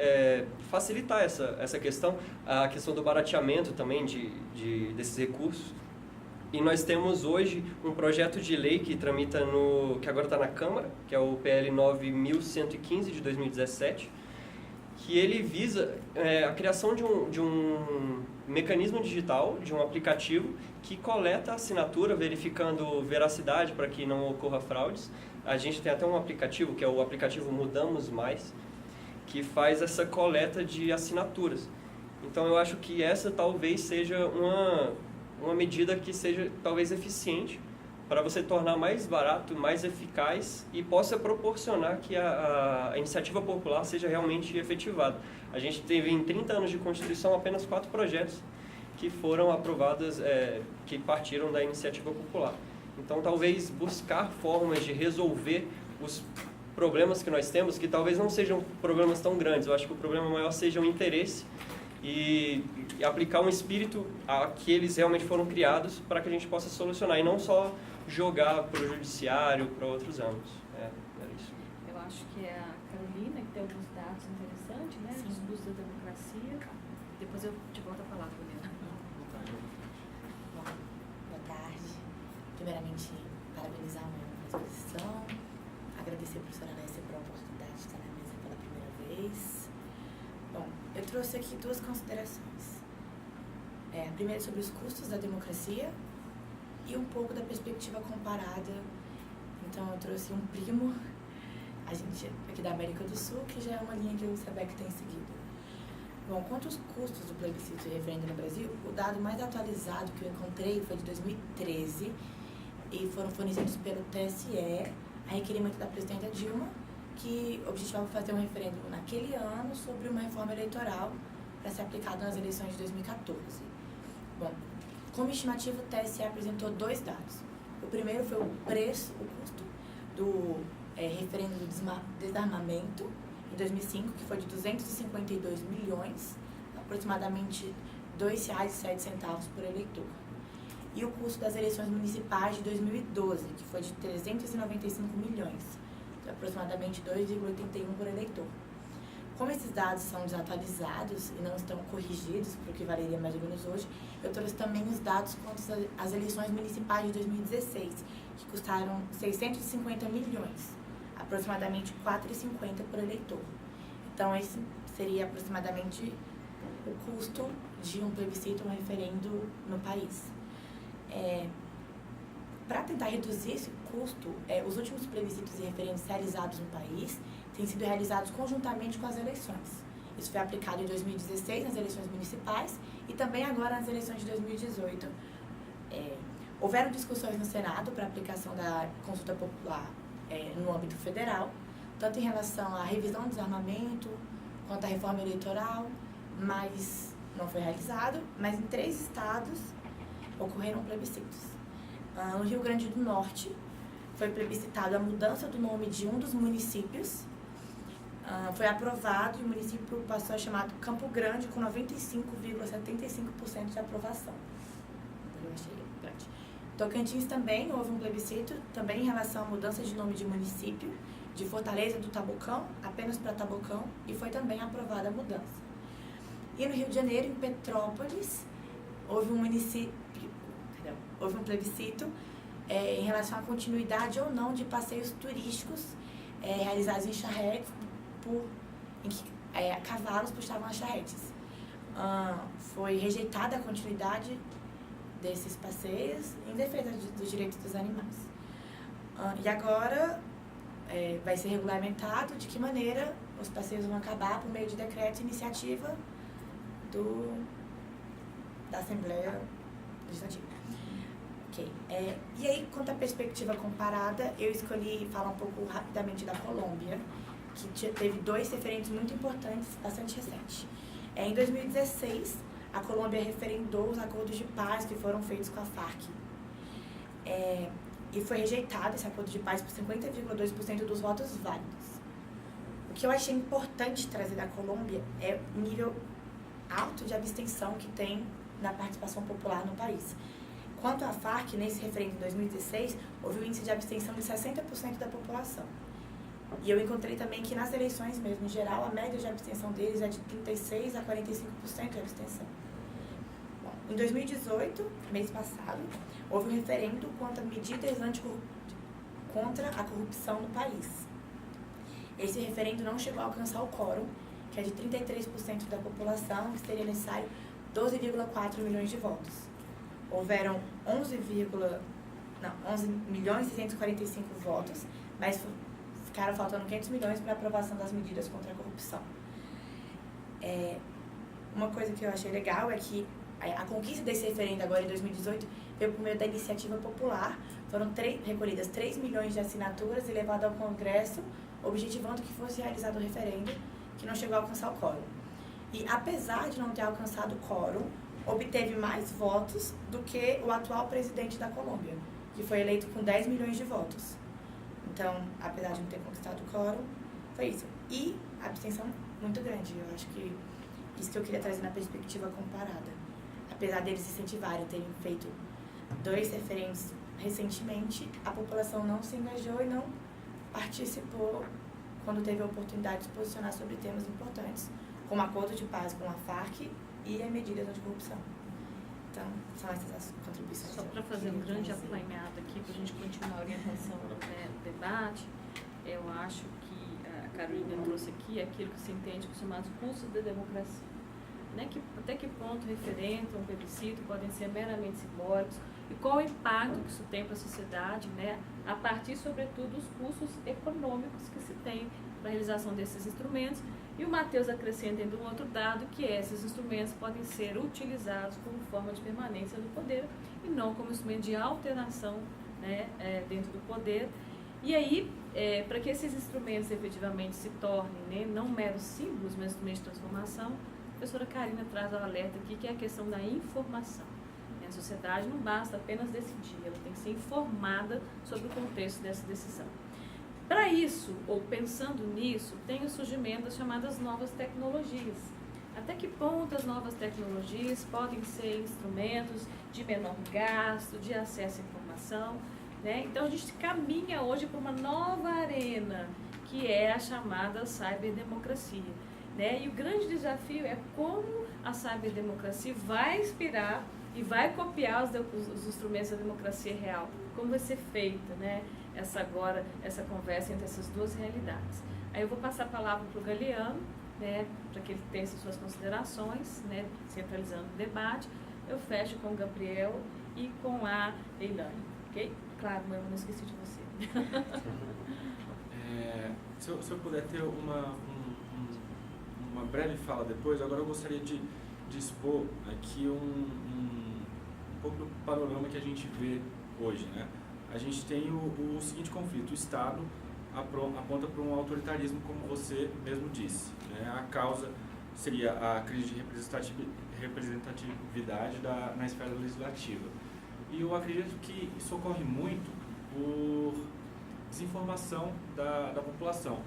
facilitar essa questão, a questão do barateamento também desses recursos. E nós temos hoje um projeto de lei que tramita que agora está na Câmara, que é o PL 9.115 de 2017, que ele visa a criação de um mecanismo digital, de um aplicativo que coleta a assinatura, verificando veracidade para que não ocorra fraudes. A gente tem até um aplicativo, que é o aplicativo Mudamos Mais, que faz essa coleta de assinaturas. Então eu acho que essa talvez seja uma medida que seja talvez eficiente para você tornar mais barato, mais eficaz e possa proporcionar que a iniciativa popular seja realmente efetivada. A gente teve em 30 anos de Constituição apenas 4 projetos que foram aprovadas, que partiram da iniciativa popular. Então, talvez buscar formas de resolver os problemas que nós temos, que talvez não sejam problemas tão grandes. Eu acho que o problema maior seja o interesse e aplicar um espírito a que eles realmente foram criados para que a gente possa solucionar e não só jogar para o judiciário, para outros âmbitos. Era isso. Eu acho que é a Carolina que tem alguns dados interessantes, né? Dos custos da democracia. Depois eu te volto a falar, Juliana. Bom, boa tarde. Primeiramente, parabenizar a Moema pela exposição, agradecer a professora Alessia pela oportunidade de estar na mesa pela primeira vez. Bom, eu trouxe aqui duas considerações. A primeira sobre os custos da democracia e um pouco da perspectiva comparada. Então, eu trouxe um primo, a gente aqui da América do Sul, que já é uma linha que o SEBEC tem seguido. Bom, quanto aos custos do plebiscito e referendo no Brasil, o dado mais atualizado que eu encontrei foi de 2013 e foram fornecidos pelo TSE a requerimento da presidenta Dilma, que objetivava fazer um referendo naquele ano sobre uma reforma eleitoral para ser aplicada nas eleições de 2014. Bom, como estimativa, o TSE apresentou dois dados. O primeiro foi o preço, o custo do referendo do desarmamento em 2005, que foi de 252 milhões, aproximadamente R$ 2,07 por eleitor. E o custo das eleições municipais de 2012, que foi de 395 milhões, aproximadamente 2,81 por eleitor. Como esses dados são desatualizados e não estão corrigidos para o que valeria mais ou menos hoje, eu trouxe também os dados quanto às eleições municipais de 2016, que custaram 650 milhões, aproximadamente 4,50 por eleitor. Então, esse seria aproximadamente o custo de um plebiscito, um referendo no país. Para tentar reduzir esse custo, os últimos plebiscitos e referendos realizados no país têm sido realizados conjuntamente com as eleições. Isso foi aplicado em 2016 nas eleições municipais e também agora nas eleições de 2018. Houveram discussões no Senado para aplicação da consulta popular no âmbito federal, tanto em relação à revisão do desarmamento quanto à reforma eleitoral, mas não foi realizado. Mas em 3 estados ocorreram plebiscitos. No Rio Grande do Norte, foi plebiscitado a mudança do nome de um dos municípios. Foi aprovado e o município passou a chamar Campo Grande com 95,75% de aprovação. Eu achei grande. Tocantins também houve um plebiscito, também em relação à mudança de nome de município, de Fortaleza do Tabocão, apenas para Tabocão, e foi também aprovada a mudança. E no Rio de Janeiro, em Petrópolis, houve um plebiscito em relação à continuidade ou não de passeios turísticos realizados em charretes, em que cavalos puxavam as charretes. Foi rejeitada a continuidade desses passeios em defesa dos direitos dos animais. E agora vai ser regulamentado de que maneira os passeios vão acabar por meio de decreto e iniciativa da Assembleia Legislativa. Okay. E aí, quanto à perspectiva comparada, eu escolhi falar um pouco rapidamente da Colômbia, que teve 2 referendos muito importantes, bastante recentes. Em 2016, a Colômbia referendou os acordos de paz que foram feitos com a Farc. E foi rejeitado esse acordo de paz por 50,2% dos votos válidos. O que eu achei importante trazer da Colômbia é o nível alto de abstenção que tem na participação popular no país. Quanto à Farc, nesse referendo em 2016, houve um índice de abstenção de 60% da população. E eu encontrei também que nas eleições mesmo, em geral, a média de abstenção deles é de 36% a 45% de abstenção. Bom, em 2018, mês passado, houve um referendo contra medidas contra a corrupção no país. Esse referendo não chegou a alcançar o quórum, que é de 33% da população, que seria necessário 12,4 milhões de votos. Houveram 11.645 votos, mas ficaram faltando 500 milhões para a aprovação das medidas contra a corrupção. Uma coisa que eu achei legal é que a conquista desse referendo agora em 2018 veio por meio da iniciativa popular. Foram recolhidas 3 milhões de assinaturas e levado ao Congresso, objetivando que fosse realizado o referendo, que não chegou a alcançar o quórum. E apesar de não ter alcançado o quórum, obteve mais votos do que o atual presidente da Colômbia, que foi eleito com 10 milhões de votos. Então, apesar de não ter conquistado o quórum, foi isso. E a abstenção muito grande. Eu acho que isso que eu queria trazer na perspectiva comparada. Apesar deles incentivarem, terem feito 2 referendos recentemente, a população não se engajou e não participou quando teve a oportunidade de se posicionar sobre temas importantes, como acordo de paz com a Farc e a medidas anticorrupção. Então, são essas as contribuições. Só para fazer um grande apanhado aqui, para a gente continuar a orientação do debate, eu acho que a Carolina trouxe aqui aquilo que se entende como chamados custos da democracia. Né? Até que ponto referendo um plebiscito podem ser meramente simbólicos e qual o impacto que isso tem para a sociedade, né? A partir, sobretudo, dos custos econômicos que se tem para a realização desses instrumentos. E o Matheus acrescenta ainda um outro dado, que esses instrumentos podem ser utilizados como forma de permanência do poder e não como instrumento de alteração, né, dentro do poder. E aí, para que esses instrumentos efetivamente se tornem, né, não meros símbolos, mas instrumentos de transformação, a professora Karina traz o alerta aqui, que é a questão da informação. A sociedade não basta apenas decidir, ela tem que ser informada sobre o contexto dessa decisão. Para isso, ou pensando nisso, tem o surgimento das chamadas novas tecnologias. Até que ponto as novas tecnologias podem ser instrumentos de menor gasto, de acesso à informação, né? Então, a gente caminha hoje para uma nova arena, que é a chamada ciberdemocracia, né? E o grande desafio é como a ciberdemocracia vai inspirar e vai copiar os instrumentos da democracia real. Como vai ser feita, né, essa conversa entre essas duas realidades. Aí eu vou passar a palavra para o Galeano, né, para que ele tenha as suas considerações, né, centralizando o debate. Eu fecho com o Gabriel e com a Eilane, ok? Claro, mas eu não esqueci de você. Se eu puder ter uma breve fala depois, agora eu gostaria de expor aqui um pouco do panorama que a gente vê hoje, né? A gente tem o seguinte conflito: o Estado aponta para um autoritarismo, como você mesmo disse, né? A causa seria a crise de representatividade na esfera legislativa. E eu acredito que isso ocorre muito por desinformação da população,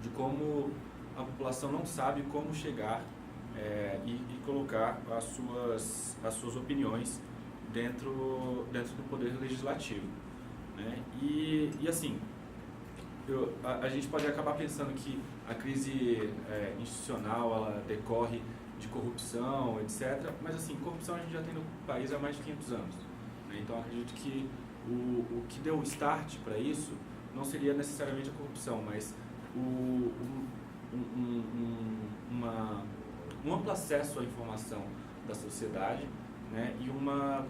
de como a população não sabe como chegar e colocar as suas opiniões dentro do poder legislativo, né? E assim, a gente pode acabar pensando que a crise institucional ela decorre de corrupção, etc. Mas assim, corrupção a gente já tem no país há mais de 500 anos, né? Então acredito que o que deu o start para isso não seria necessariamente a corrupção, mas um amplo acesso à informação da sociedade, né, e uma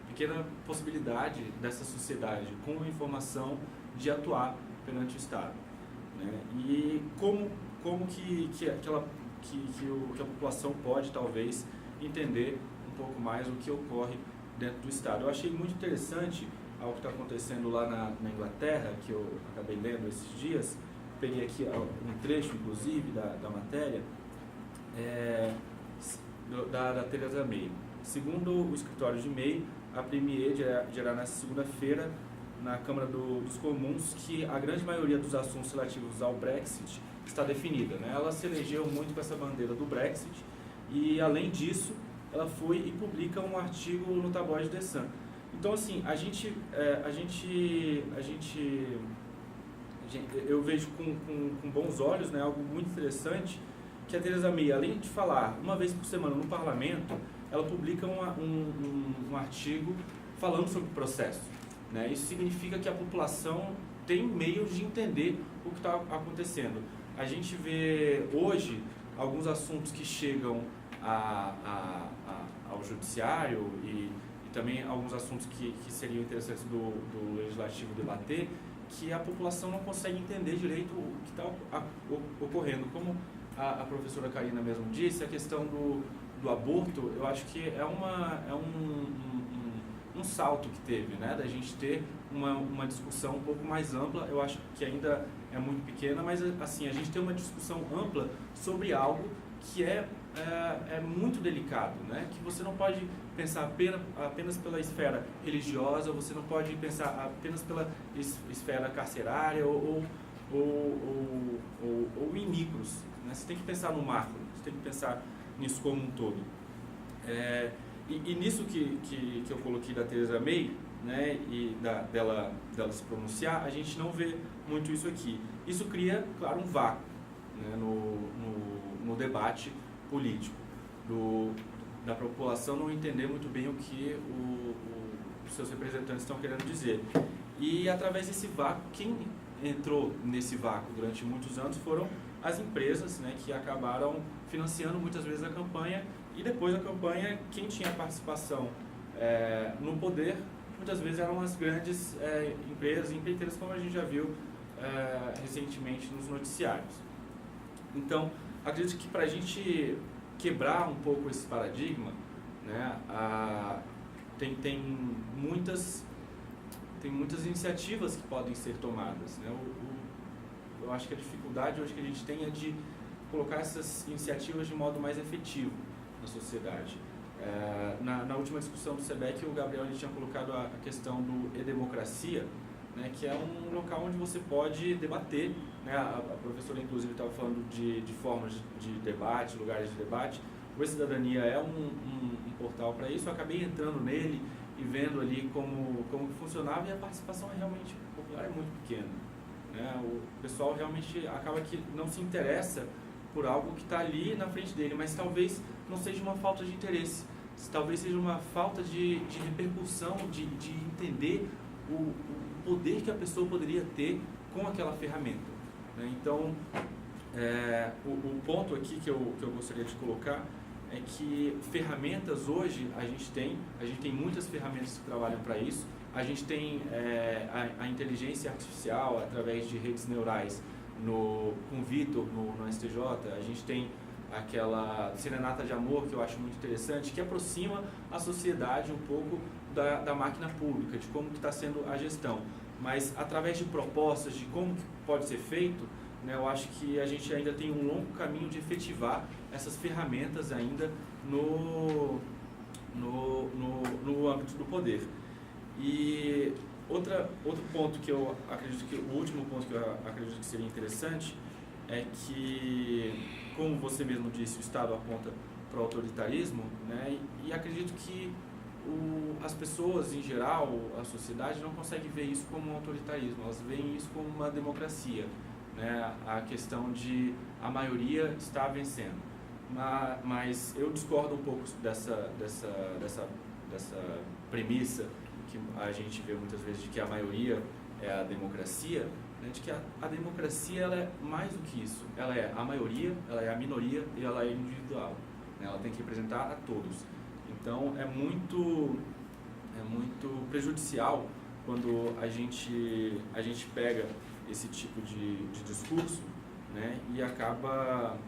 pequena possibilidade dessa sociedade com a informação de atuar perante o Estado, né? E como que a população pode talvez entender um pouco mais o que ocorre dentro do Estado. Eu achei muito interessante algo que está acontecendo lá na Inglaterra, que eu acabei lendo esses dias. Peguei aqui um trecho, inclusive, da matéria, da Theresa May. Segundo o escritório de May, a Premier dirá na segunda-feira, na Câmara dos Comuns, que a grande maioria dos assuntos relativos ao Brexit está definida, né? Ela se elegeu muito com essa bandeira do Brexit e, além disso, ela foi e publica um artigo no tabloide The Sun. Então, assim, eu vejo com bons olhos, né, algo muito interessante, que a Theresa May, além de falar uma vez por semana no parlamento, ela publica um artigo falando sobre o processo, né? Isso significa que a população tem meios de entender o que está acontecendo. A gente vê hoje alguns assuntos que chegam ao judiciário e também alguns assuntos que seriam interessantes do legislativo debater, que a população não consegue entender direito o que está ocorrendo. Como a professora Karina mesmo disse, a questão do aborto, eu acho que é um salto que teve, né, da gente ter uma discussão um pouco mais ampla. Eu acho que ainda é muito pequena, mas assim, a gente tem uma discussão ampla sobre algo que é muito delicado, né? Que você não pode pensar apenas pela esfera religiosa, você não pode pensar apenas pela esfera carcerária ou em micros, né? Você tem que pensar no macro, você tem que pensar nisso como um todo. E nisso que eu coloquei da Theresa May, né, e dela se pronunciar, a gente não vê muito isso aqui. Isso cria, claro, um vácuo, né, no debate político, da população não entender muito bem o que os seus representantes estão querendo dizer. E através desse vácuo, quem entrou nesse vácuo durante muitos anos foram as empresas, né, que acabaram financiando muitas vezes a campanha, e depois da campanha, quem tinha participação no poder, muitas vezes eram as grandes empresas e empreiteiras, como a gente já viu recentemente nos noticiários. Então, acredito que para a gente quebrar um pouco esse paradigma, né, tem muitas iniciativas que podem ser tomadas, né? Eu acho que a dificuldade hoje que a gente tem é de colocar essas iniciativas de modo mais efetivo na sociedade. Na última discussão do SEBEC, o Gabriel ele tinha colocado a questão do e-democracia, né, que é um local onde você pode debater, né? A professora, inclusive, estava falando de formas de debate, lugares de debate. O E-Cidadania é um portal para isso. Eu acabei entrando nele e vendo ali como funcionava, e a participação realmente popular é muito pequena, né? O pessoal realmente acaba que não se interessa por algo que está ali na frente dele, mas talvez não seja uma falta de interesse, talvez seja uma falta de repercussão, de entender o poder que a pessoa poderia ter com aquela ferramenta, né? Então, o ponto aqui que eu gostaria de colocar é que ferramentas hoje a gente tem muitas ferramentas que trabalham para isso. A gente tem a inteligência artificial através de redes neurais com o Vitor no STJ. A gente tem aquela serenata de amor, que eu acho muito interessante, que aproxima a sociedade um pouco da máquina pública, de como está sendo a gestão. Mas através de propostas de como que pode ser feito, né, eu acho que a gente ainda tem um longo caminho de efetivar essas ferramentas ainda no âmbito do poder. E outro ponto que eu acredito que, o último ponto que eu acredito que seria interessante é que, como você mesmo disse, o Estado aponta para o autoritarismo, né, e acredito que as pessoas em geral, a sociedade, não consegue ver isso como um autoritarismo, elas veem isso como uma democracia, né, a questão de a maioria está vencendo. Mas eu discordo um pouco dessa premissa que a gente vê muitas vezes, de que a maioria é a democracia, né, de que a democracia ela é mais do que isso. Ela é a maioria, ela é a minoria e ela é individual, né, ela tem que representar a todos. Então é muito prejudicial quando a gente pega esse tipo de discurso, né, e acaba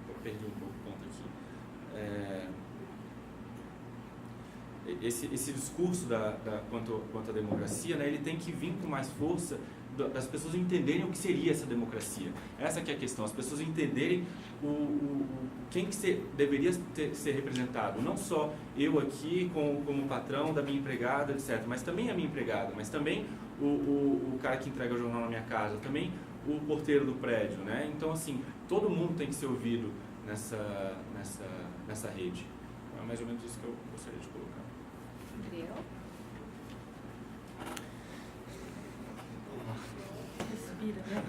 eu perdi um pouco o ponto aqui. Esse discurso quanto à democracia, né, ele tem que vir com mais força das pessoas entenderem o que seria essa democracia. Essa que é a questão, as pessoas entenderem quem que deveria ser representado. Não só eu aqui como patrão da minha empregada, etc., mas também a minha empregada, mas também o cara que entrega o jornal na minha casa, também o porteiro do prédio, né? Então, assim, todo mundo tem que ser ouvido nessa rede. É mais ou menos isso que eu gostaria de colocar. Gabriel? Respira, né?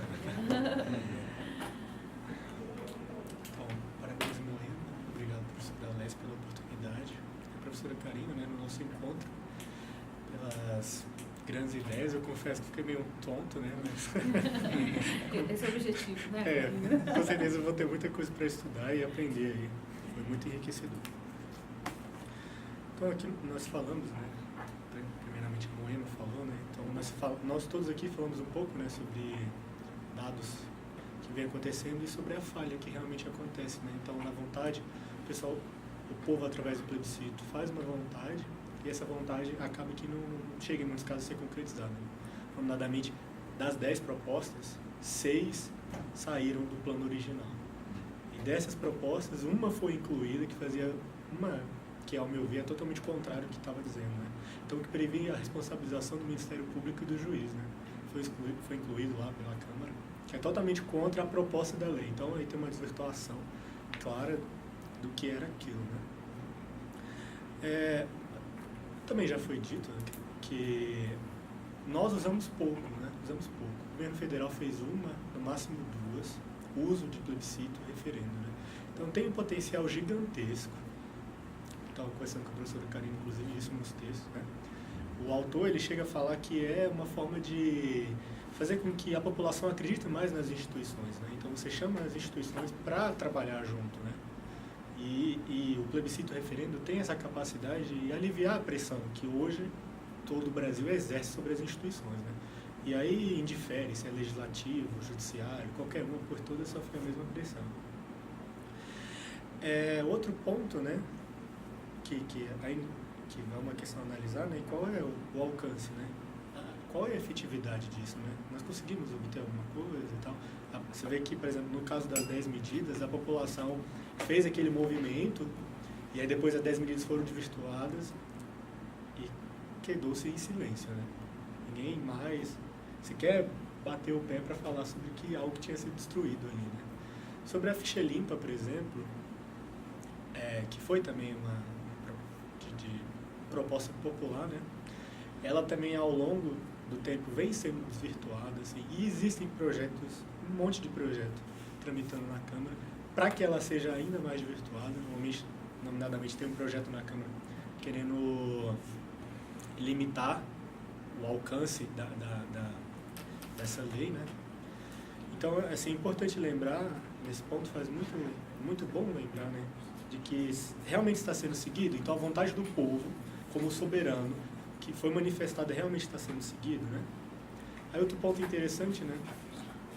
Bom, parabéns, Milena. Obrigado, professora Alessi, pela oportunidade. A professora Karina, né, no nosso encontro, pelas grandes ideias. Eu confesso que fiquei meio tonto, né? Mas Esse é o objetivo, né? Com certeza eu vou ter muita coisa para estudar e aprender aí. Foi muito enriquecedor. Então, aqui nós falamos, né? Primeiramente a Moema falou, né? Então, nós todos aqui falamos um pouco, né, sobre dados que vem acontecendo e sobre a falha que realmente acontece, né? Então, na vontade, o povo, através do plebiscito, faz uma vontade e essa vontade acaba que não chega, em muitos casos, a ser concretizada. Nomeadamente, das 10 propostas, 6 saíram do plano original. E dessas propostas, uma foi incluída que ao meu ver é totalmente contrário ao que estava dizendo, né? Então, que previa a responsabilização do Ministério Público e do juiz, né? Foi incluído lá pela Câmara, que é totalmente contra a proposta da lei. Então, aí tem uma desvirtuação clara do que era aquilo, né? Também já foi dito que nós usamos pouco, né? Usamos pouco. O governo federal fez no máximo 2, uso de plebiscito e referendo, né? Então, tem um potencial gigantesco. Estava conversando com a professora Karina, inclusive, isso nos textos, né? O autor, ele chega a falar que é uma forma de fazer com que a população acredite mais nas instituições, né? Então, você chama as instituições para trabalhar junto, né? E o plebiscito referendo tem essa capacidade de aliviar a pressão que hoje todo o Brasil exerce sobre as instituições, né? E aí indifere se é legislativo, judiciário, qualquer uma, por todas sofre a mesma pressão. Outro ponto, né? Que é uma questão a analisar, né? Qual é o alcance, né? Qual é a efetividade disso, né? Nós conseguimos obter alguma coisa e tal. Você vê que, por exemplo, no caso das 10 medidas, a população fez aquele movimento e aí depois as 10 medidas foram desvirtuadas e quedou-se em silêncio, né? Ninguém mais sequer bateu o pé para falar sobre algo que tinha sido destruído ali, né? Sobre a ficha limpa, por exemplo, que foi também uma proposta popular, né? Ela também ao longo do tempo vem sendo desvirtuada, assim, e existem projetos, um monte de projetos tramitando na Câmara para que ela seja ainda mais desvirtuada. Nominadamente tem um projeto na Câmara querendo limitar o alcance dessa lei, né? Então, assim, é importante lembrar, nesse ponto faz muito bom lembrar, né, de que realmente está sendo seguido. Então, a vontade do povo como soberano, que foi manifestada, realmente está sendo seguido, né? Aí outro ponto interessante, né,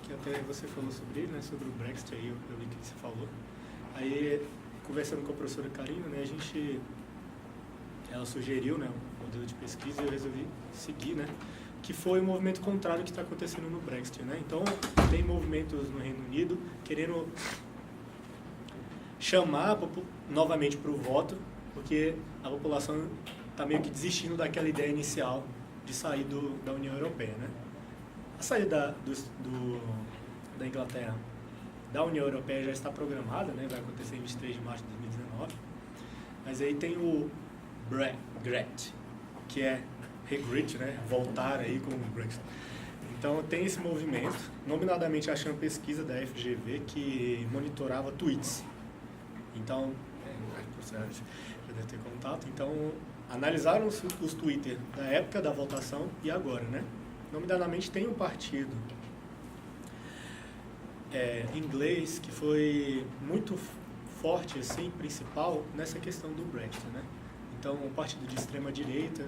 que até você falou sobre ele, né, sobre o Brexit, aí eu vi que você falou. Aí, conversando com a professora Karina, né, ela sugeriu, né, um modelo de pesquisa e eu resolvi seguir, né, que foi o movimento contrário ao que está acontecendo no Brexit, né? Então, tem movimentos no Reino Unido querendo chamar novamente para o voto, porque a população está meio que desistindo daquela ideia inicial de sair da União Europeia, né? A saída da Inglaterra da União Europeia já está programada, né? Vai acontecer em 23 de março de 2019. Mas aí tem o Brexit, que é regret, né? Voltar aí com o Brexit. Então tem esse movimento, nominadamente achei uma pesquisa da FGV que monitorava tweets. Então, você já deve ter contato. Então, analisaram os Twitter da época da votação e agora, né? Nominadamente tem um partido inglês que foi muito forte, assim, principal nessa questão do Brexit, né? Então, um partido de extrema direita,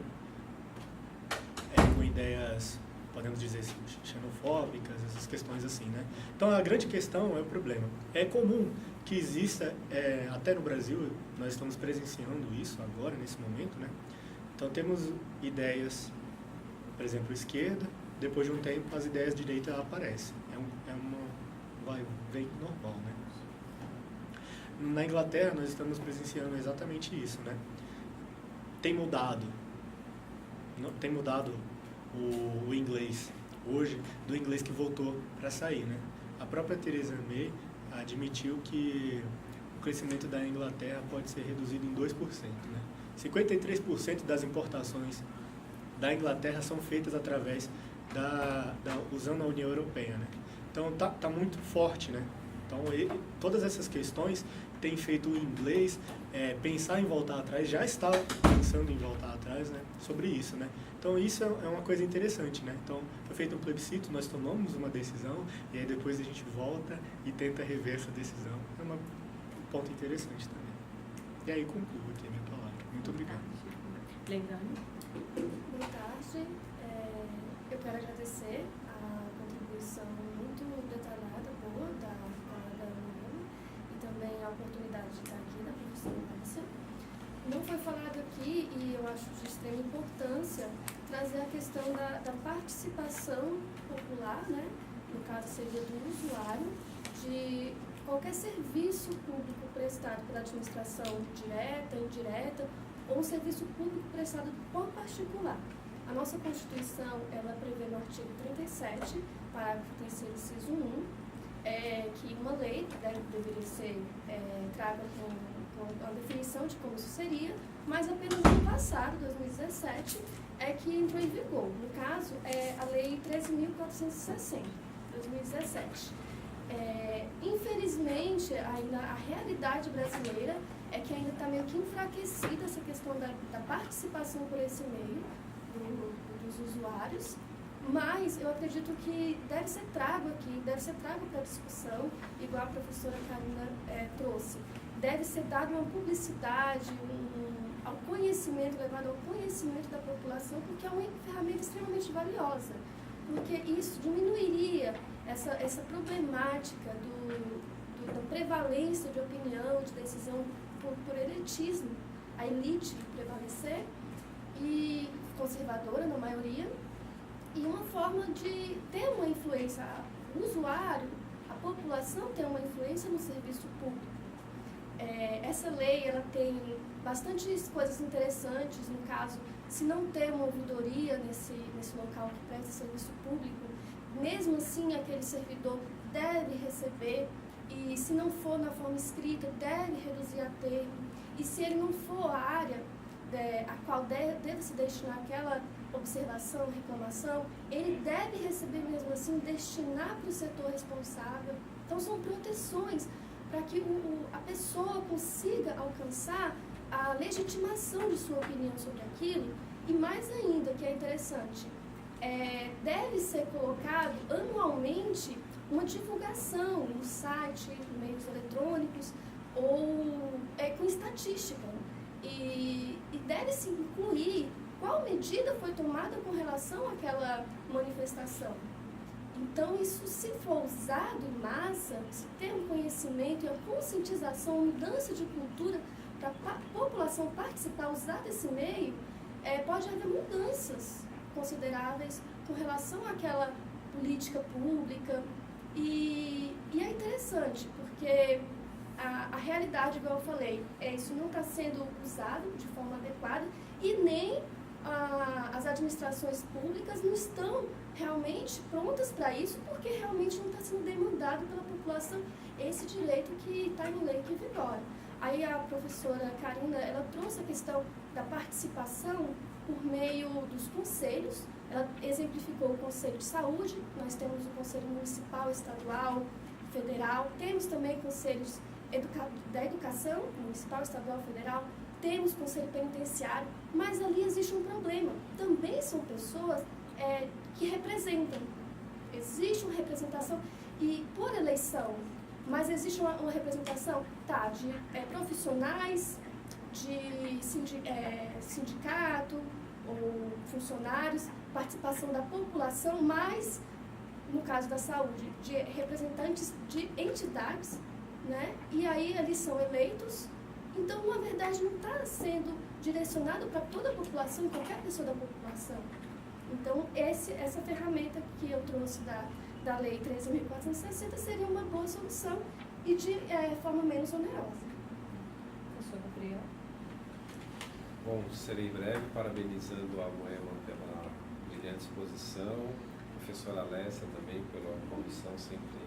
com ideias, podemos dizer, xenofóbicas, essas questões assim, né? Então, a grande questão é o problema. É comum que exista, até no Brasil, nós estamos presenciando isso agora, nesse momento, né? Então, temos ideias, por exemplo, esquerda, depois de um tempo, as ideias de direita aparecem. Vem normal, né? Na Inglaterra, nós estamos presenciando exatamente isso, né? Tem mudado o inglês, hoje, do inglês que voltou para sair, né? A própria Theresa May admitiu que o crescimento da Inglaterra pode ser reduzido em 2%, né? 53% das importações da Inglaterra são feitas através usando a União Europeia, né? Então tá muito forte, né? Então todas essas questões têm feito o inglês pensar em voltar atrás, já está pensando em voltar atrás, né? Sobre isso, né? Então isso é uma coisa interessante, né? Então foi feito um plebiscito, nós tomamos uma decisão e aí depois a gente volta e tenta rever essa decisão. É um ponto interessante também. E aí concluo aqui a minha palavra. Muito obrigado. Lembrando. Boa tarde. Eu quero agradecer a contribuição muito detalhada, boa, da Ana e também a oportunidade de estar aqui da professora Márcia. Não foi falado aqui, e eu acho de extrema importância, trazer a questão da participação popular, né, no caso seria do usuário, de qualquer serviço público prestado pela administração direta, indireta, ou um serviço público prestado por particular. A nossa Constituição, ela prevê no artigo 37, parágrafo 3º, inciso 1, que uma lei deveria ser traga com a definição de como isso seria, mas apenas no ano passado, 2017, é que entrou em vigor. No caso, é a Lei 13.460, 2017. Infelizmente, ainda a realidade brasileira é que ainda está meio que enfraquecida essa questão da participação por esse meio dos usuários, mas eu acredito que deve ser trago para a discussão, igual a professora Karina trouxe. Deve ser dada uma publicidade, ao conhecimento, levado ao conhecimento da população, porque é uma ferramenta extremamente valiosa, porque isso diminuiria essa problemática da prevalência de opinião, de decisão por elitismo, a elite prevalecer, e conservadora na maioria, e uma forma de ter uma influência, o usuário, a população ter uma influência no serviço público. Essa lei, ela tem bastantes coisas interessantes, no caso, se não ter uma ouvidoria nesse local que presta serviço público, mesmo assim aquele servidor deve receber, e se não for na forma escrita, deve reduzir a termo, e se ele não for a área a qual deve se destinar aquela observação, reclamação, ele deve receber mesmo assim, destinar para o setor responsável. Então são proteções para que a pessoa consiga alcançar a legitimação de sua opinião sobre aquilo, e mais ainda, que é interessante, deve ser colocado anualmente uma divulgação no site, em meios eletrônicos, ou com estatística. E deve-se incluir qual medida foi tomada com relação àquela manifestação. Então, isso, se for usado em massa, se ter um conhecimento e a conscientização, a mudança de cultura para a população participar, usar desse meio, pode haver mudanças consideráveis com relação àquela política pública. E é interessante, porque a realidade, igual eu falei, isso não está sendo usado de forma adequada, e nem as administrações públicas não estão realmente prontas para isso, porque realmente não está sendo demandado pela população esse direito que está em lei que vigora. Aí a professora Karina, ela trouxe a questão da participação por meio dos conselhos. Ela exemplificou o Conselho de Saúde, nós temos o Conselho Municipal, Estadual, Federal, temos também conselhos da Educação, Municipal, Estadual, Federal, temos Conselho Penitenciário, mas ali existe um problema. Também são pessoas que representam. Existe uma representação, e por eleição, mas existe uma representação de profissionais, de sindicato ou funcionários, participação da população, mas, no caso da saúde, de representantes de entidades, né? E aí eles são eleitos. Então, na verdade, não está sendo direcionado para toda a população, qualquer pessoa da população. Então, essa ferramenta que eu trouxe da Lei 13.460 seria uma boa solução e de forma menos onerosa. Professor Gabriel. Bom, serei breve, parabenizando a Moema pela brilhante exposição, a professora Alessia também pela condução sempre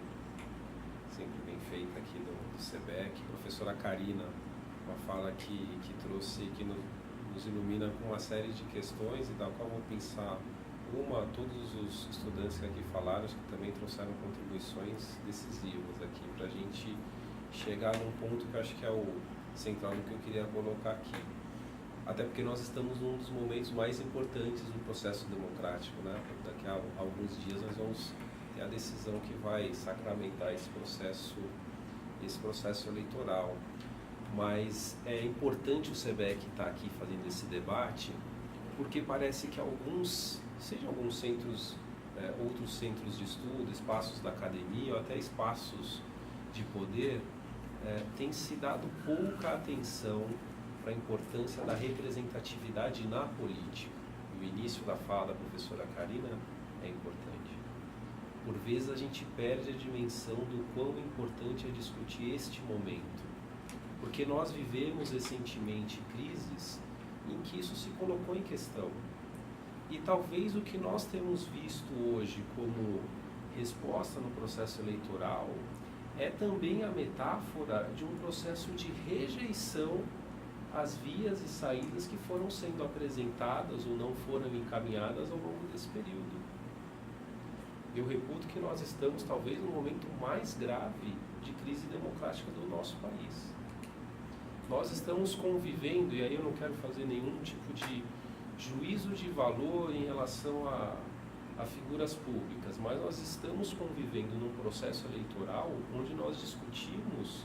bem feita aqui do SEBEC, a professora Karina, uma fala que trouxe, que nos ilumina com uma série de questões, e da qual vou pensar todos os estudantes que aqui falaram, que também trouxeram contribuições decisivas aqui, para a gente chegar num ponto que eu acho que é o central do que eu queria colocar aqui. Até porque nós estamos num dos momentos mais importantes do processo democrático, né? Daqui a alguns dias nós vamos ter a decisão que vai sacramentar esse processo eleitoral. Mas é importante o SEBEC estar aqui fazendo esse debate, porque parece que sejam alguns centros, outros centros de estudo, espaços da academia ou até espaços de poder, tem se dado pouca atenção para a importância da representatividade na política. E o início da fala da professora Karina é importante. por vezes a gente perde a dimensão do quão importante é discutir este momento. Porque nós vivemos recentemente crises em que isso se colocou em questão. E talvez o que nós temos visto hoje como resposta no processo eleitoral é também a metáfora de um processo de rejeição às vias e saídas que foram sendo apresentadas ou não foram encaminhadas ao longo desse período. Eu reputo que nós estamos talvez no momento mais grave de crise democrática do nosso país. Nós estamos convivendo, e aí eu não quero fazer nenhum tipo de juízo de valor em relação a figuras públicas, mas nós estamos convivendo num processo eleitoral onde nós discutimos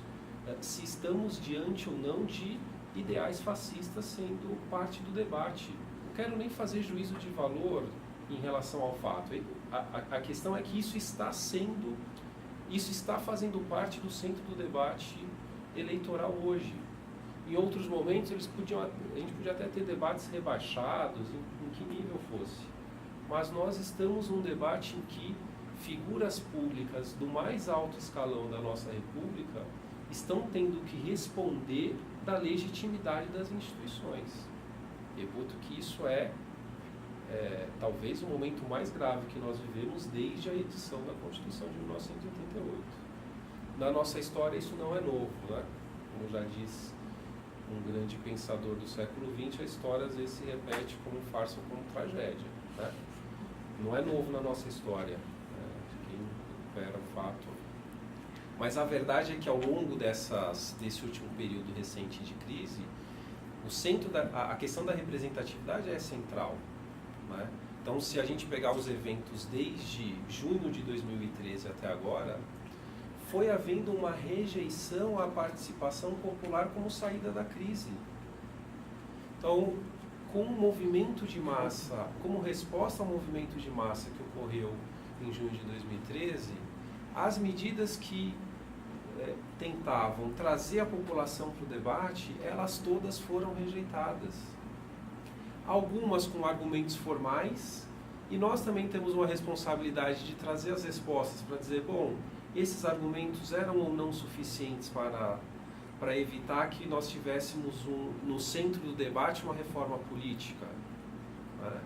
se estamos diante ou não de ideais fascistas sendo parte do debate. Não quero nem fazer juízo de valor em relação ao fato. A questão é que isso está fazendo parte do centro do debate eleitoral hoje. Em outros momentos a gente podia até ter debates rebaixados, em que nível fosse. Mas nós estamos num debate em que figuras públicas do mais alto escalão da nossa República estão tendo que responder da legitimidade das instituições. Reputo que isso é talvez o momento mais grave que nós vivemos desde a edição da Constituição de 1988. Na nossa história isso não é novo, né? Como já diz um grande pensador do século XX, a história às vezes se repete como farsa ou como tragédia, né? Não é novo na nossa história, quem recupera o fato. Mas a verdade é que ao longo desse último período recente de crise, a questão da representatividade é central, né? Então, se a gente pegar os eventos desde junho de 2013 até agora, foi havendo uma rejeição à participação popular como saída da crise. Então, com o movimento de massa, como resposta ao movimento de massa que ocorreu em junho de 2013, as medidas que tentavam trazer a população para o debate, elas todas foram rejeitadas. Algumas com argumentos formais, e nós também temos uma responsabilidade de trazer as respostas para dizer, bom, esses argumentos eram ou não suficientes para evitar que nós tivéssemos no centro do debate uma reforma política, né?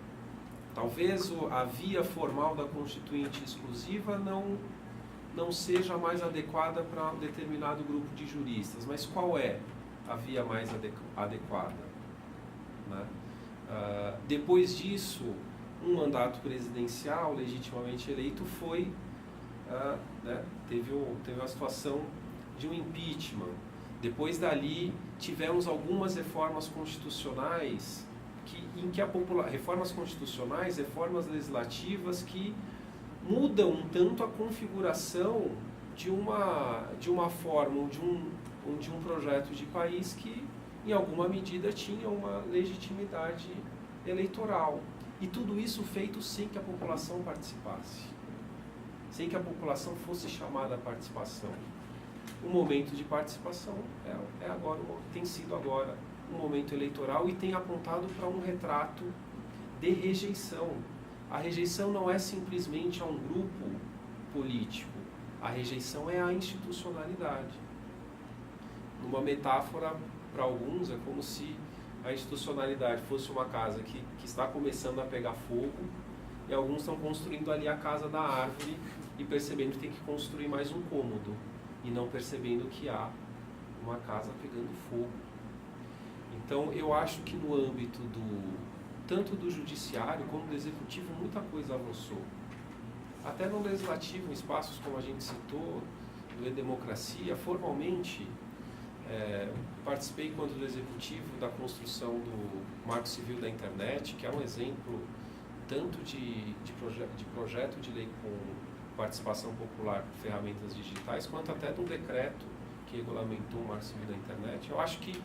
Talvez a via formal da Constituinte exclusiva não seja mais adequada para um determinado grupo de juristas, mas qual é a via mais adequada, né? Depois disso, um mandato presidencial legitimamente eleito foi, teve a situação de um impeachment. Depois dali, tivemos algumas reformas constitucionais, reformas constitucionais, reformas legislativas que mudam um tanto a configuração de uma forma, de um projeto de país que, em alguma medida, tinha uma legitimidade eleitoral. E tudo isso feito sem que a população participasse, sem que a população fosse chamada à participação. O momento de participação tem sido agora um momento eleitoral e tem apontado para um retrato de rejeição. A rejeição não é simplesmente a um grupo político, a rejeição é à institucionalidade. Numa metáfora, para alguns, é como se a institucionalidade fosse uma casa que está começando a pegar fogo e alguns estão construindo ali a casa da árvore e percebendo que tem que construir mais um cômodo e não percebendo que há uma casa pegando fogo. Então, eu acho que no âmbito tanto do judiciário como do executivo, muita coisa avançou. Até no legislativo, em espaços como a gente citou, do E-Democracia, formalmente, participei, enquanto do executivo, da construção do Marco Civil da Internet, que é um exemplo tanto de projeto de lei com participação popular por ferramentas digitais, quanto até de um decreto que regulamentou o Marco Civil da Internet. Eu acho que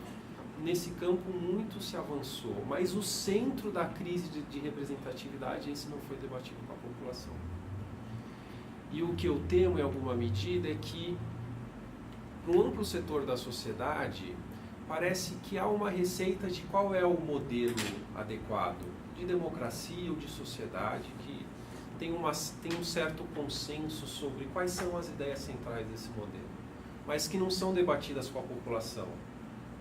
nesse campo muito se avançou, mas o centro da crise de representatividade, esse não foi debatido com a população. E o que eu temo, em alguma medida, é que, para um amplo setor da sociedade, parece que há uma receita de qual é o modelo adequado de democracia ou de sociedade que tem um certo consenso sobre quais são as ideias centrais desse modelo, mas que não são debatidas com a população.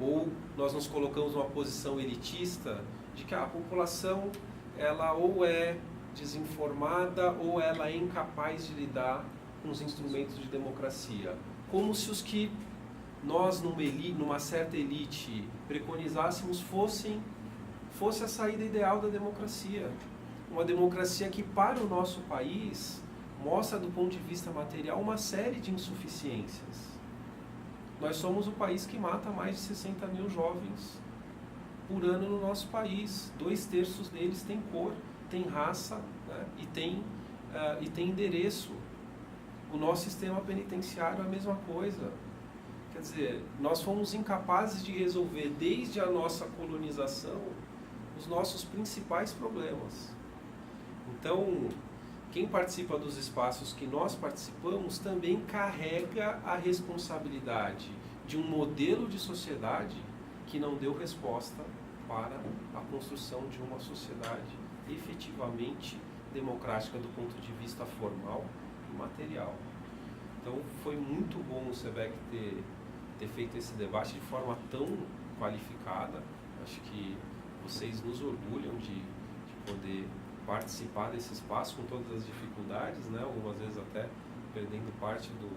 Ou nós nos colocamos numa posição elitista de que a população ela ou é desinformada ou ela é incapaz de lidar com os instrumentos de democracia. Como se os que nós, numa certa elite, preconizássemos fosse a saída ideal da democracia. Uma democracia que, para o nosso país, mostra, do ponto de vista material, uma série de insuficiências. Nós somos o país que mata mais de 60 mil jovens por ano no nosso país. 2/3 deles têm cor, têm raça, né? e tem endereço. O nosso sistema penitenciário é a mesma coisa. Quer dizer, nós fomos incapazes de resolver, desde a nossa colonização, os nossos principais problemas. Então, quem participa dos espaços que nós participamos também carrega a responsabilidade de um modelo de sociedade que não deu resposta para a construção de uma sociedade efetivamente democrática do ponto de vista formal e material. Então, foi muito bom o SEBEC ter feito esse debate de forma tão qualificada. Acho que vocês nos orgulham de poder participar desse espaço com todas as dificuldades, né? Algumas vezes até perdendo parte do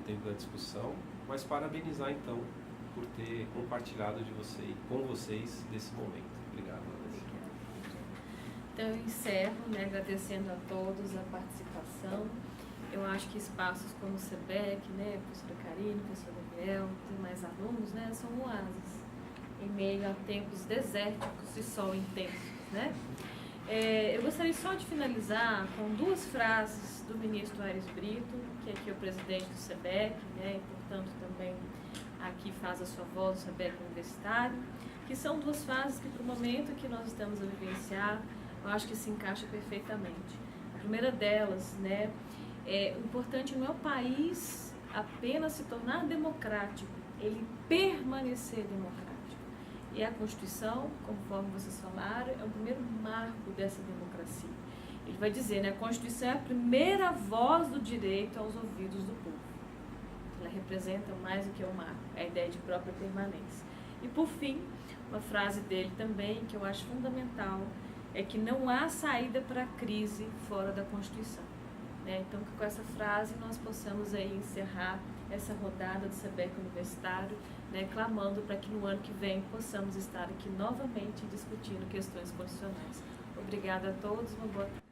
tempo da discussão, mas parabenizar então por ter compartilhado com vocês desse momento. Obrigado, Vanessa. Então eu encerro, né, agradecendo a todos a participação. Eu acho que espaços como o SEBEC, né, professora Karine, professor Gabriel, tem mais alunos, né, são oásis em meio a tempos desérticos e sol intensos, né? Eu gostaria só de finalizar com 2 frases do ministro Aires Brito, que aqui é o presidente do SEBEC, né, e portanto também aqui faz a sua voz do SEBEC universitário, que são 2 frases que, para o momento que nós estamos a vivenciar, eu acho que se encaixa perfeitamente. A primeira delas, né, o importante não é o país apenas se tornar democrático, ele permanecer democrático. E a Constituição, conforme vocês falaram, é o primeiro marco dessa democracia. Ele vai dizer, né, a Constituição é a primeira voz do direito aos ouvidos do povo. Ela representa mais do que um marco, é a ideia de própria permanência. E, por fim, uma frase dele também, que eu acho fundamental, é que não há saída para a crise fora da Constituição. Né? Então, que com essa frase nós possamos aí encerrar essa rodada do SEBEC Universitário, né, clamando para que no ano que vem possamos estar aqui novamente discutindo questões constitucionais. Obrigada a todos, uma boa tarde.